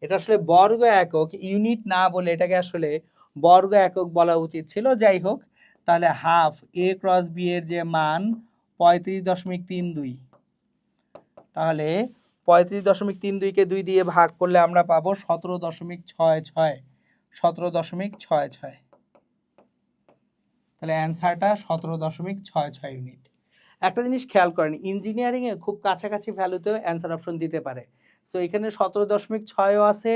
এটা আসলে বর্গ একক, ইউনিট না বলে এটাকে আসলে বর্গ একক বলা উচিত ছিল। যাই হোক, তাহলে হাফ এ ক্রস বি এর যে মান 35.32, তাহলে 35.32 কে 2 দিয়ে ভাগ করলে আমরা পাবো 17.66, 17.66। তাহলে অ্যান্সারটা 17.66 ইউনিট। একটা জিনিস খেয়াল করেন, ইঞ্জিনিয়ারিংয়ে খুব কাছাকাছি ভ্যালুতেও অ্যান্সার অপশন দিতে পারে। সো এখানে 17.6ও আছে,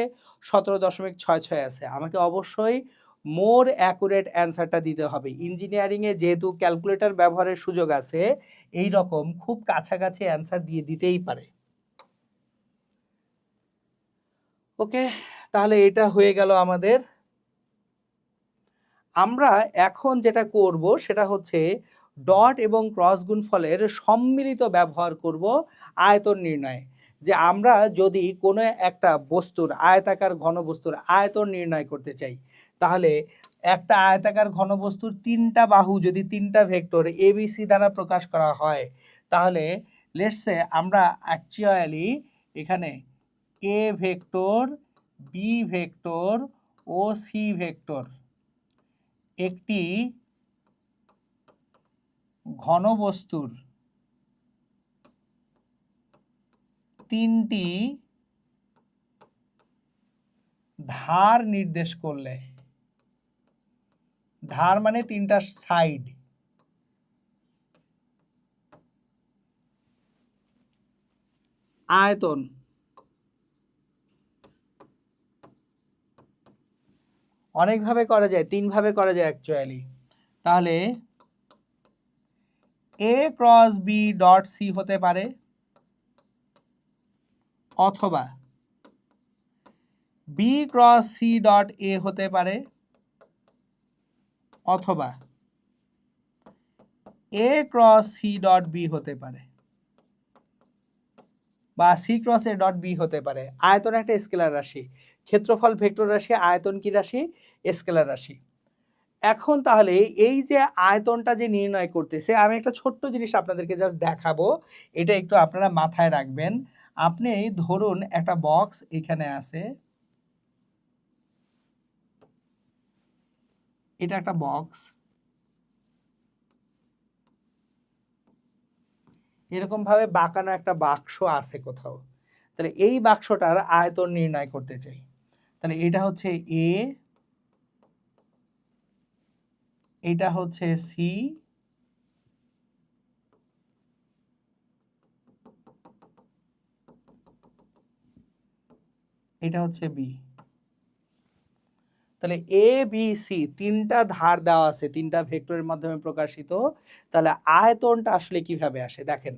17.66 আছে। আমাকে অবশ্যই মোর অ্যাকুরেট অ্যান্সারটা দিতে হবে। ইঞ্জিনিয়ারিংয়ে যেহেতু ক্যালকুলেটর ব্যবহারের সুযোগ আছে, এই রকম খুব কাছাকাছি অ্যান্সার দিয়ে দিতেই পারে। ওকে, তাহলে এটা হয়ে গেল আমাদের। আমরা এখন যেটা করব সেটা হচ্ছে ডট এবং ক্রস গুণফলের সম্মিলিত ব্যবহার করব আয়তন নির্ণয়ে। যে আমরা যদি কোনো একটা বস্তুর, আয়তাকার ঘনবস্তুর আয়তন নির্ণয় করতে চাই, তাহলে একটা আয়তাকার ঘনবস্তুর 3টা বাহু যদি 3টা ভেক্টর এ বি সি দ্বারা প্রকাশ করা হয়, তাহলে লেটস সে আমরা অ্যাকচুয়ালি এখানে এ ভেক্টর, বি ভেক্টর ও সি ভেক্টর একটি ঘনবস্তুর 3টি ধার নির্দেশ করলে, ধার মানে 3টা সাইড, আয়তন অনেকভাবে করা যায়, 3 ভাবে করা যায় অ্যাকচুয়ালি। তাহলে A cross B dot C হতে পারে, অথবা B cross C dot A হতে পারে, অথবা A cross C dot B হতে পারে, বা C cross A dot B হতে পারে। আয়তন একটা স্কেলার রাশি, ক্ষেত্রফল ভেক্টর রাশি, আয়তন কি রাশি? স্কেলার রাশি। এখন তাহলে এই যে আয়তনটা যে নির্ণয় করতেছে, আমি একটা ছোট্ট জিনিস আপনাদেরকে জাস্ট দেখাবো, এটা একটু আপনারা মাথায় রাখবেন। আপনি ধরুন একটা বক্স এখানে আছে, এটা একটা বক্স, এরকম ভাবে বাঁকানো একটা বাক্স আছে কোথাও। তাহলে এই বাক্সটার আয়তন নির্ণয় করতে চাই। তাহলে এটা হচ্ছে এ, এটা হচ্ছে সি, এটা হচ্ছে বি। তাহলে এ বি সি 3টা ধার দেওয়া আছে, 3টা ভেক্টরের মাধ্যমে প্রকাশিত। তাহলে আয়তনটা আসলে কিভাবে আসে দেখেন।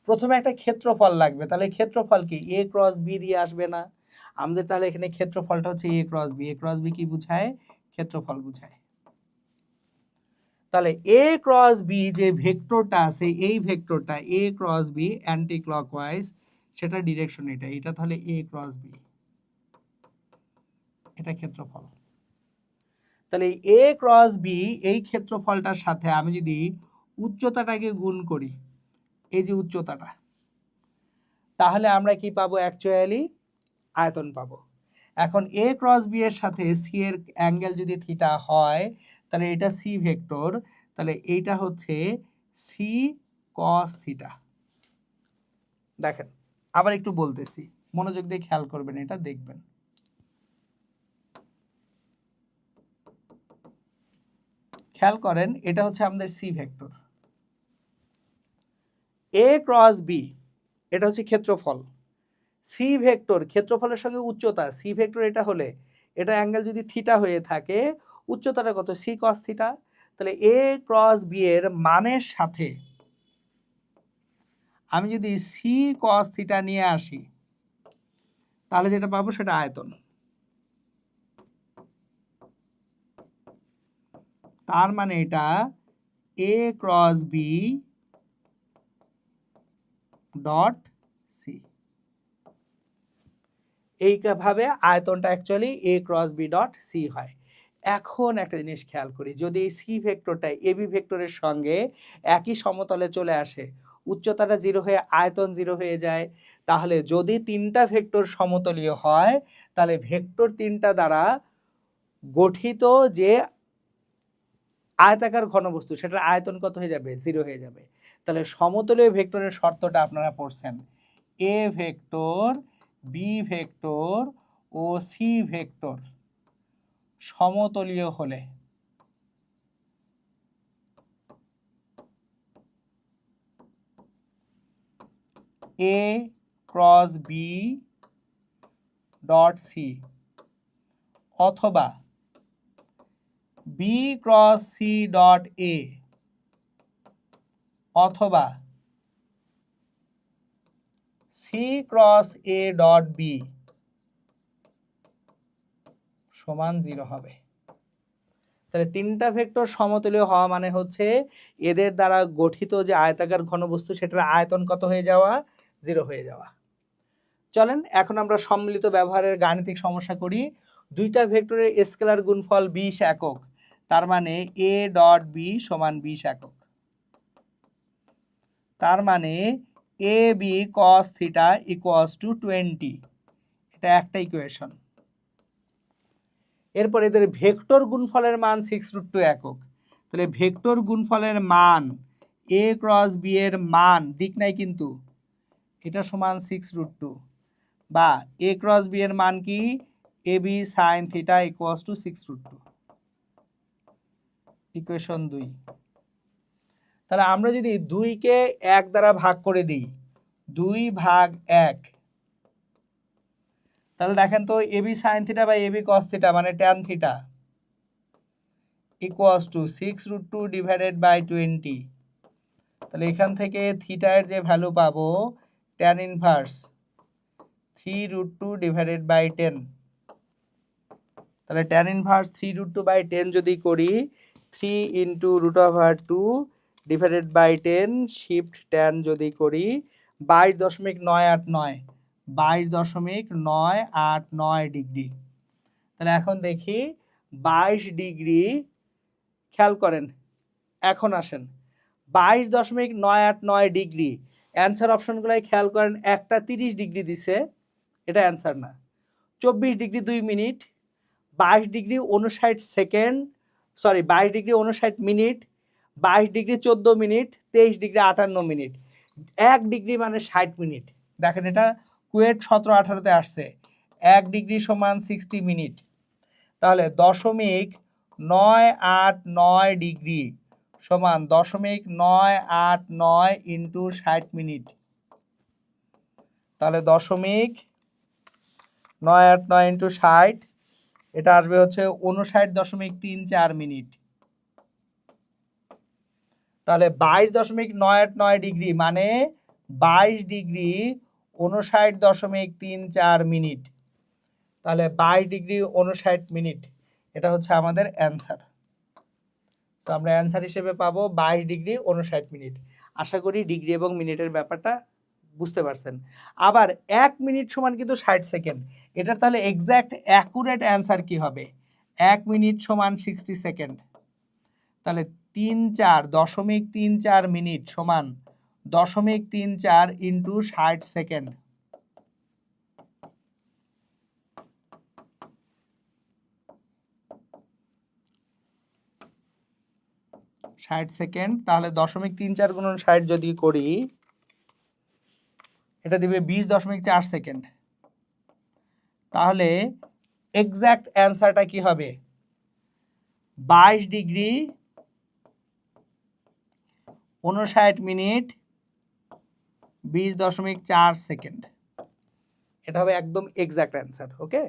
প্রথমে একটা ক্ষেত্রফল লাগবে, তাহলে ক্ষেত্রফল কি? এ ক্রস বি দিয়ে আসবে না আমাদের? তাহলে এখানে ক্ষেত্রফলটা হচ্ছে এ ক্রস বি। এ ক্রস বি কি বুঝায়? ক্ষেত্রফল বুঝায়। তাহলে এ ক্রস বি যে ভেক্টরটা আছে, এই ভেক্টরটা এ ক্রস বি অ্যান্টি ক্লকওয়াইজ, সেটা ডিরেকশন এটা, এটা তাহলে এ ক্রস বি, এটা ক্ষেত্রফল। তাহলে এ ক্রস বি এই ক্ষেত্রফলটার সাথে আমি যদি উচ্চতাটাকে গুণ করি, এই যে উচ্চতাটা, তাহলে আমরা কি পাবো অ্যাকচুয়ালি? আয়তন পাবো। এখন এ ক্রস বি এর সাথে সি এর অ্যাঙ্গেল যদি থিটা হয় তাহলে এটা সি ভেক্টর, তাহলে এইটা হচ্ছে সি কস থিটা। দেখেন আবার একটু বলতেছি, মনোযোগ দিয়ে খেয়াল করবেন, এটা দেখবেন। খেয়াল করেন, এটা হচ্ছে আমাদের সি ভেক্টর। এ ক্রস বি এটা হচ্ছে ক্ষেত্রফল। সি ভেক্টর ক্ষেত্রফলের সঙ্গে উচ্চতা, সি ভেক্টর এটা হলে এটা অ্যাঙ্গেল যদি থিটা হয়ে থাকে, উচ্চতাটা কত? C cos theta. তাহলে এ ক্রস বি এর মানের সাথে আমি যদি সি কস থিটা নিয়ে আসি তাহলে যেটা পাবো সেটা আয়তন। তার মানে এটা এ ক্রস বি ডট সি। এইভাবে আয়তনটা অ্যাকচুয়ালি এ ক্রস বি ডট সি হয়। এখন একটা জিনিস খেয়াল করি, যদি এই সি ভেক্টরটা এ বি ভেক্টরের সঙ্গে একই সমতলে চলে আসে, উচ্চতাটা 0 হয়ে আয়তন 0 হয়ে যায়, তাহলে যদি তিনটা ভেক্টর সমতলীয় হয় তাহলে ভেক্টর তিনটা দ্বারা গঠিত যে আয়তাকার ঘনবস্তু সেটার আয়তন কত হয়ে যাবে? 0 হয়ে যাবে। তাহলে সমতলীয় ভেক্টরের শর্তটা আপনারা পড়ছেন, এ ভেক্টর, বি ভেক্টর ও সি ভেক্টর সমতলীয় হলে A cross B dot C অথবা B cross C dot A অথবা C cross A dot B সমান 0 হবে। তাহলে তিনটা ভেক্টর সমতলীয় হওয়া মানে হচ্ছে এদের দ্বারা গঠিত যে আয়তাকার ঘনবস্তু সেটার আয়তন কত হয়ে যাওয়া? 0 হয়ে যাওয়া। চলেন এখন আমরা সম্মিলিত ব্যবহারের গাণিতিক সমস্যা করি। দুইটা ভেক্টরের স্কেলার গুণফল 20 একক, তার মানে এ ডট বি সমান 20 একক। তার মানে A B cos theta equals to 20। এটা একটা ইকুয়েশন। এরপর এদের ভেক্টর গুণফলের মান 6√2 একক। তাহলে ভেক্টর গুণফলের মান এ ক্রস বি এর মান দিক নাই কিন্তু, এটা সমান 6√2, বা এ ক্রস বি এর মান কি? A B sine theta equals to 6√2। Equation 2। তাহলে আমরা যদি 2কে 1 দ্বারা ভাগ করে দিই, 2/1, তাহলে দেখেন তো এ বি সাইন থিটা বা এ বি কস থিটা মানে tan theta equals to 6√2 divided by 20। তাহলে এখান থেকে থিটার যে ভ্যালু পাবো ট্যান ইনভার্স 3√2 ডিভাইডেড বাই 10। তাহলে ট্যান ইনভার্স 3√2 বাই 10 যদি করি, 3 ইন্টু √2 ডিভাইডেড বাই 10 শিফট ট্যান যদি করি 22.989, 22.989 ডিগ্রি। তাহলে এখন দেখি 22 ডিগ্রি, খেয়াল করেন, এখন আসেন 22.989 ডিগ্রি। অ্যান্সার অপশনগুলাই খেয়াল করেন, একটা 30 ডিগ্রি দিছে, এটা অ্যান্সার না। 24 degree 2 minute, 22 degree 59 second, 22 degree 59 minute, 22 degree 14 minute, 23 degree 58 minute, 1 degree মানে 60 মিনিট। দেখেন এটা কুয়েট 17-18-তে আসছে, 1 ডিগ্রি সমান 60 মিনিট। তাহলে 0.989 ডিগ্রি সমান 0.989 ইন্টু 60 মিনিট। তাহলে 0.989 ইন্টু 60, এটা আসবে হচ্ছে 59.34 মিনিট। তাহলে 22.989 ডিগ্রি মানে 22 ডিগ্রি 59.34 মিনিট। তাহলে 22 ডিগ্রি 59 মিনিট, এটা হচ্ছে আমাদের অ্যান্সার। তো আমরা অ্যান্সার হিসেবে পাবো 22 ডিগ্রি 59 মিনিট। আশা করি ডিগ্রি এবং মিনিটের ব্যাপারটা বুঝতে পারছেন। আবার 1 মিনিট সমান কিন্তু 60 সেকেন্ড, এটার তাহলে এক্স্যাক্ট অ্যাকুরেট অ্যান্সার কি হবে? 1 মিনিট সমান 60 সেকেন্ড। তাহলে 0.34 মিনিট সমান 0.34 ইন্টু 60 সেকেন্ড। 60 সেকেন্ড, তাহলে 0.34 গুণন 60 যদি করি এটা দিবে 20.4 সেকেন্ড। তাহলে এক্সাক্ট অ্যান্সারটা কি হবে? 22 ডিগ্রি 59 মিনিট 20.4 সেকেন্ড। এটা হবে একদম এক্সাক্ট অ্যান্সার। ওকে,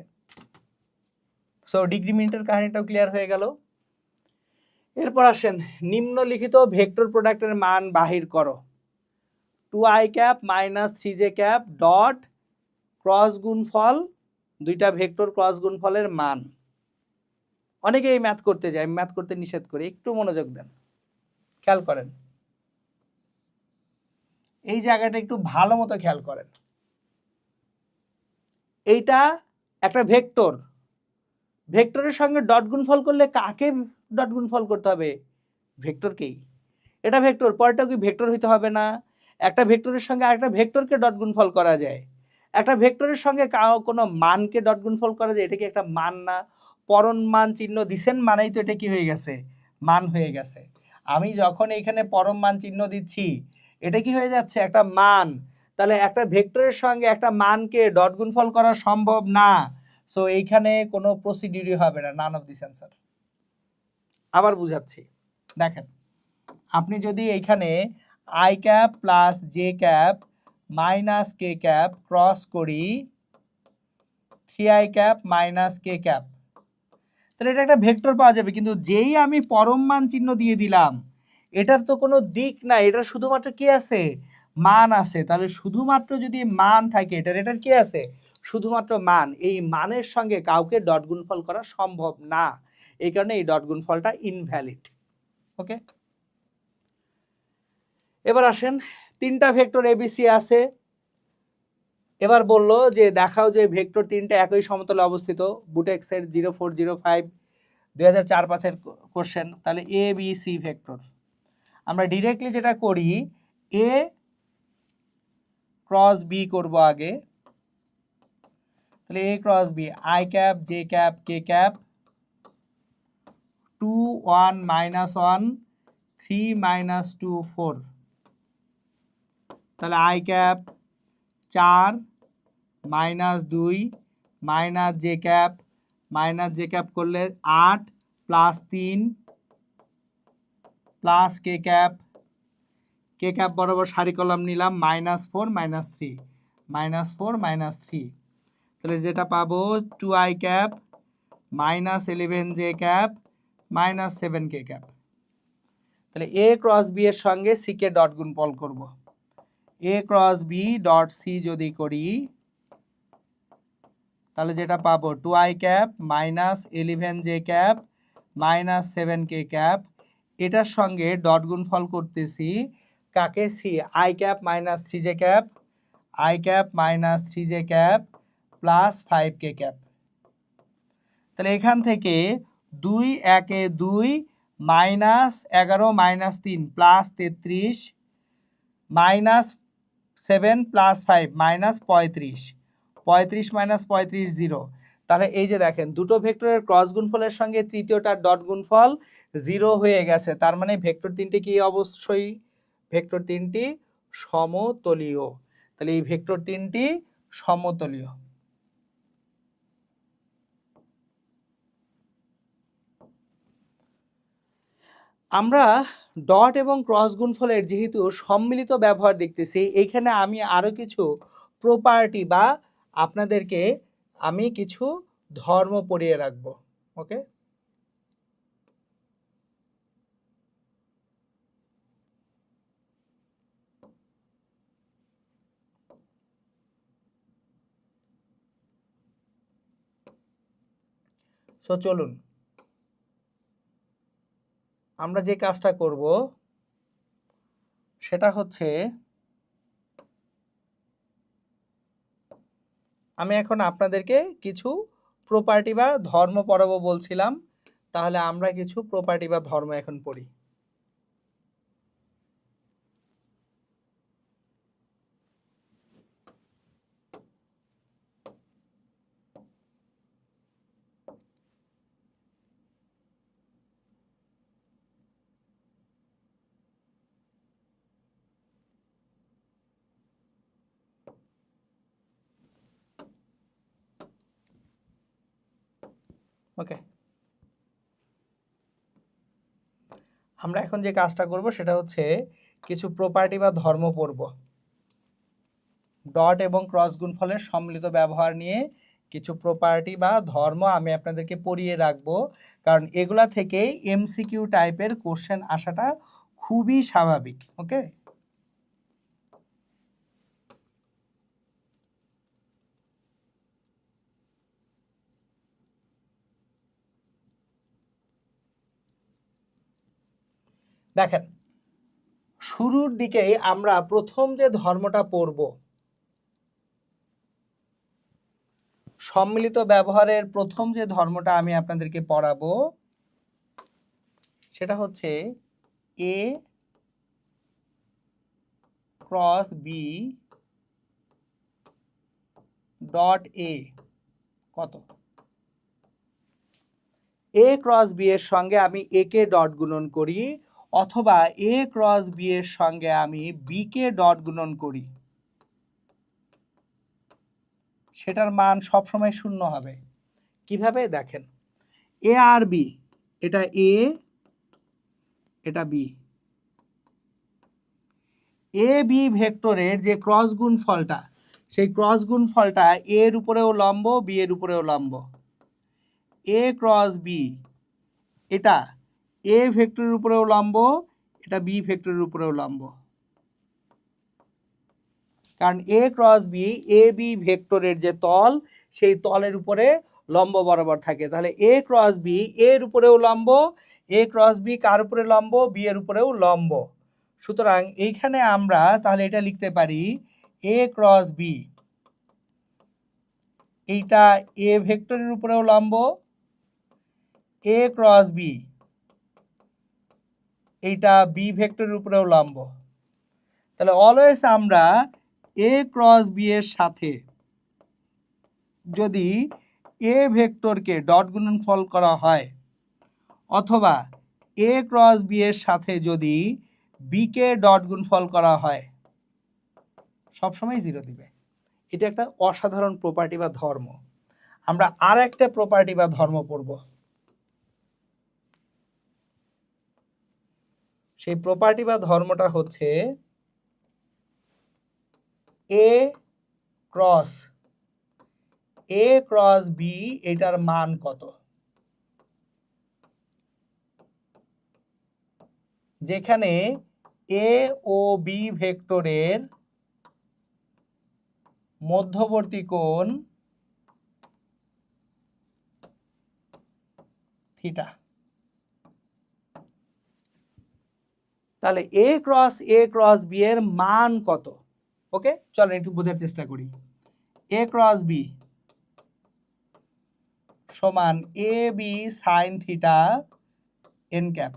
সো ডিগ্রি মিনিটের কাহিনীটাও ক্লিয়ার হয়ে গেল। এরপর আসেন, নিম্নলিখিত ভেক্টর প্রোডাক্টের মান বাহির করো। 2i cap minus 3j cap dot cross গুণফল, দুইটা ভেক্টর ক্রস গুণফলের মান। অনেকে এই ম্যাথ করতে যায়, ম্যাথ করতে নিষেধ করি, একটু মনোযোগ দেন, খেয়াল করেন এই জায়গাটা একটু ভালো মতো খেয়াল করেন। এইটা একটা ভেক্টর, ভেক্টরের সঙ্গে ডট গুণফল করলে কাকে ডট গুণফল করতে হবে? ভেক্টরকেই। এটা ভেক্টর, পরেরটাও কি ভেক্টর হইতে হবে না? একটা ভেক্টরের সঙ্গে আরেকটা ভেক্টরকে ডট গুণফল করা যায়, একটা ভেক্টরের সঙ্গে কোনো মানকে ডট গুণফল করা যায়, এটা কি একটা মান না? পরন মান চিহ্ন দিছেন মানেই তো এটা কি হয়ে গেছে? মান হয়ে গেছে। আমি যখন এইখানে পরম মান চিহ্ন দিচ্ছি এটা কি হয়ে যাচ্ছে? একটা মান। তাহলে একটা ভেক্টরের সঙ্গে একটা মানকে ডট গুণফল করা সম্ভব না। সো এইখানে কোনো প্রসিডিউরই হবে না, নান অফ দিস অ্যান্সার। আবার বুঝাচ্ছি, দেখেন আপনি যদি এইখানে I cap plus J cap minus K cap cross করি 3i cap minus K cap, তাহলে এটা একটা ভেক্টর পাওয়া যাবে। কিন্তু যেই আমি পরম মান চিহ্ন দিয়ে দিলাম এটার তো কোনো দিক নাই, এটার শুধুমাত্র কি আছে? মান আছে। তাহলে শুধুমাত্র যদি মান থাকে এটার কি আছে? শুধুমাত্র মান। এই মানের সঙ্গে কাউকে ডট গুণফল করা সম্ভব না, এই কারণে এই ডট গুণফলটা ইনভ্যালিড। ওকে, এবার আসেন, তিনটা ভেক্টর এবিসি আছে। এবার বললো যে দেখাও যে ভেক্টর তিনটা একই সমতলে অবস্থিত। বুটেক্সের 0405 2004-05 কোশ্চেন। তাহলে এ বি সি ভেক্টর আমরা ডিরেক্টলি যেটা করি এ ক্রস বি করব আগে। তাহলে A cross B i cap J cap K cap 2 1 -1 3 -2 4। তাহলে i cap 4 -2 minus J cap করলে 8 প্লাস 3 প্লাস কে ক্যাপ বরাবর সারি কলাম নিলাম -4 -3 -4 -3। তাহলে যেটা পাবো 2i cap -11 J cap -7 K cap. তাহলে এ ক্রস বি এর সঙ্গে সি কে ডট গুণফল করব। A cross B dot C যদি করি তাহলে যেটা পাবো 2i cap -11 J cap -7 K cap, এটার সঙ্গে ডট গুণফল করতেছি কাকে? সি। I cap -3 J cap I cap -3 J cap plus 5 K cap. তাহলে এখান থেকে 2 1 2 -11 -3 প্লাস 33 -7 প্লাস 5 -35 35 -35 0। তাহলে এই যে দেখেন দুটো ভেক্টরের ক্রস গুণফলের সঙ্গে তৃতীয়টার ডট গুণফল 0 হয়ে গেছে। তার মানে ভেক্টর তিনটি কি? অবশ্যই ভেক্টর তিনটি সমতলীয়। তাহলে এই ভেক্টর তিনটি সমতলীয়। আমরা ডট এবং ক্রস গুণফলের যেহেতু সম্মিলিত ব্যবহার দেখতেছি, এইখানে আমি আরও কিছু প্রপার্টি বা আপনাদেরকে আমি কিছু ধর্ম পড়িয়ে রাখবো। ওকে, সো চলুন আমরা যে কাজটা করব সেটা হচ্ছে আমি এখন আপনাদেরকে কিছু প্রপার্টি বা ধর্ম পড়াবো বলছিলাম। তাহলে আমরা কিছু প্রপার্টি বা ধর্ম এখন পড়ি। ওকে, আমরা এখন যে কাজটা করব সেটা হচ্ছে কিছু প্রপার্টি বা ধর্ম পড়ব। ডট এবং ক্রস গুণফলের সম্মিলিত ব্যবহার নিয়ে কিছু প্রপার্টি বা ধর্ম আমি আপনাদেরকে পড়িয়ে রাখবো, কারণ এগুলা থেকে এমসিকিউ টাইপের কোশ্চেন আসাটা খুবই স্বাভাবিক। ওকে, দেখেন শুরুর দিকেই আমরা প্রথম যে ধর্মটা পড়ব, সম্মিলিত ব্যবহারের প্রথম যে ধর্মটা আমি আপনাদেরকে পড়াবো সেটা হচ্ছে এ ক্রস বি ডট এ কত। এ ক্রস বি এর সঙ্গে আমি এ কে ডট গুণন করি, অথবা এ ক্রস বি এর সঙ্গে আমি বি কে ডট গুণন করি, সেটার মান সবসময় শূন্য হবে। কিভাবে দেখেন, এ আর বি, এটা এ এটা বি, এ বি ভেক্টরের যে ক্রস গুণফলটা, সেই ক্রস গুণফলটা এর উপরেও লম্ব, বি এর উপরেও লম্ব। এ ক্রস বি এটা এ ভেক্টরের উপরেও লম্ব, এটা বি ভেক্টরের উপরেও লম্ব, কারণ এ ক্রস বি এ বি ভেক্টরের যে তল, সেই তলের উপরে লম্ব বরাবর থাকে। তাহলে এ ক্রস বি এর উপরেও লম্ব, এ ক্রস বি কার উপরে লম্ব, বি এর উপরেও লম্ব। সুতরাং এইখানে আমরা তাহলে এটা লিখতে পারি এ ক্রস বি, এইটা এ ভেক্টরের উপরেও লম্ব, এ ক্রস বি এইটা বি ভেক্টরের উপরেও লম্ব। তাহলে অলওয়েজ আমরা এ ক্রস বি এর সাথে যদি এ ভেক্টরকে ডট গুণনফল করা হয়, অথবা এ ক্রস বি এর সাথে যদি বি কে ডট গুণফল করা হয়, সবসময় জিরো দিবে। এটা একটা অসাধারণ প্রপার্টি বা ধর্ম। আমরা আর একটা প্রপার্টি বা ধর্ম পড়ব। সেই প্রপার্টি বা ধর্মটা হচ্ছে এ ক্রস বি এটার মান কত। যেখানে এ ও বি ভেক্টরের মধ্যবর্তী কোণ থিটা। তাহলে এ ক্রস বি এর মান কত। ওকে, চলেন একটু বোঝার চেষ্টা করি। এ ক্রস বি সমান A B sine theta n cap.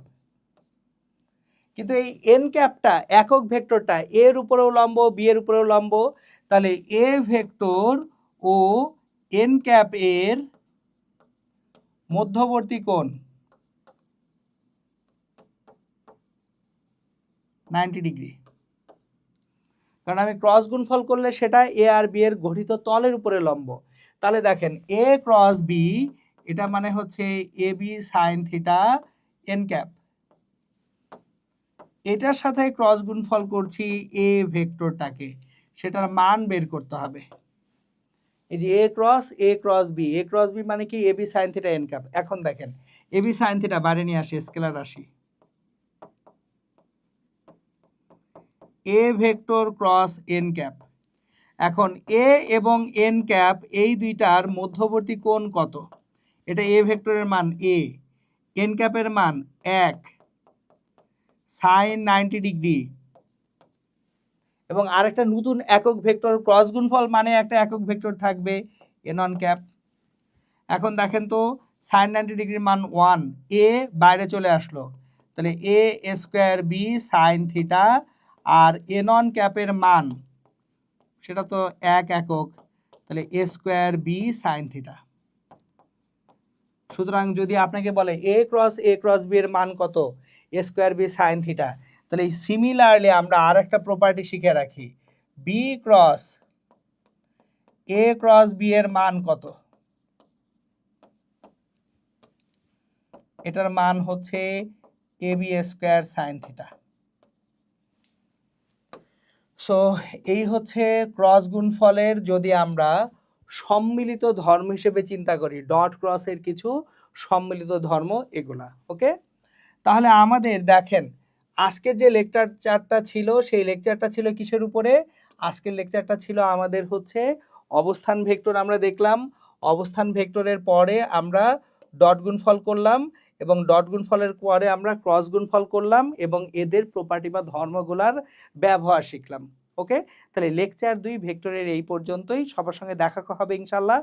কিন্তু এই এন ক্যাপটা একক ভেক্টরটা এর উপরেও লম্ব, বি এর উপরেও লম্ব। তাহলে এ ভেক্টর ও এন ক্যাপ এর মধ্যবর্তী কোণ 90 ডিগ্রি। কারণ আমি ক্রস গুণফল করলে সেটা এ আর বি এর গঠিত তলের উপরে লম্ব। তাহলে দেখেন এ ক্রস বি এটা মানে হচ্ছে A B sine theta n cap, এটার সাথে ক্রস গুণফল করছি এ ভেক্টরটাকে, সেটার মান বের করতে হবে। এই যে এ ক্রস বি মানে কি A B sine theta n cap. এখন দেখেন এ বি সাইন থিটা বাইরে নিয়ে আসি, স্কেলার রাশি, এ ভেক্টর ক্রস এন ক্যাপ। এখন এ এবং এন ক্যাপ এই দুইটার মধ্যবর্তী কোণ কত। এটা এ ভেক্টরের মান এ, এন ক্যাপের মান 1 সাইন 90 ডিগ্রি, এবং আরেকটা নতুন একক ভেক্টর ক্রস গুণফল মানে একটা একক ভেক্টর থাকবে এন অন ক্যাপ। এখন দেখেন তো সাইন 90 ডিগ্রির মান 1, এ বাইরে চলে আসলো, তাহলে A square B sine theta, আর এন অন ক্যাপের মান সেটা তো 1 একক, তাহলে A square B sine theta. সুতরাং যদি আপনাকে বলে এ ক্রস বি এর মান কত, A square B sine theta, তাহলে সিমিলারলি আমরা আর একটা প্রপার্টি শিখে রাখি, B cross A cross B এর মান কত। এটার মান হচ্ছে AB square sine theta. So এই হচ্ছে ক্রস গুণফলের যদি আমরা সম্মিলিত ধর্ম হিসেবে চিন্তা করি, ডট ক্রসের কিছু সম্মিলিত ধর্ম এগুলা। ওকে, তাহলে আমাদের দেখেন আজকের যে লেকচারটা ছিল সেই লেকচারটা ছিল কিসের উপরে? আজকের লেকচারটা ছিল আমাদের হচ্ছে অবস্থান ভেক্টর। আমরা দেখলাম অবস্থান ভেক্টরের পরে আমরা ডট গুণফল করলাম এবং ডট গুণফলের পরে আমরা ক্রস গুণফল করলাম এবং এদের প্রপার্টি বা ধর্মগুলার ব্যবহার শিখলাম। ওকে, তাহলে লেকচার 2 ভেক্টরের এই পর্যন্তই। সবার সঙ্গে দেখা হবে ইনশাল্লাহ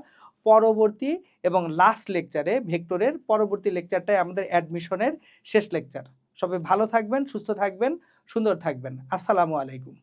পরবর্তী এবং লাস্ট লেকচারে। ভেক্টরের পরবর্তী লেকচারটাই আমাদের অ্যাডমিশনের শেষ লেকচার। সবাই ভালো থাকবেন, সুস্থ থাকবেন, সুন্দর থাকবেন। আসসালামু আলাইকুম।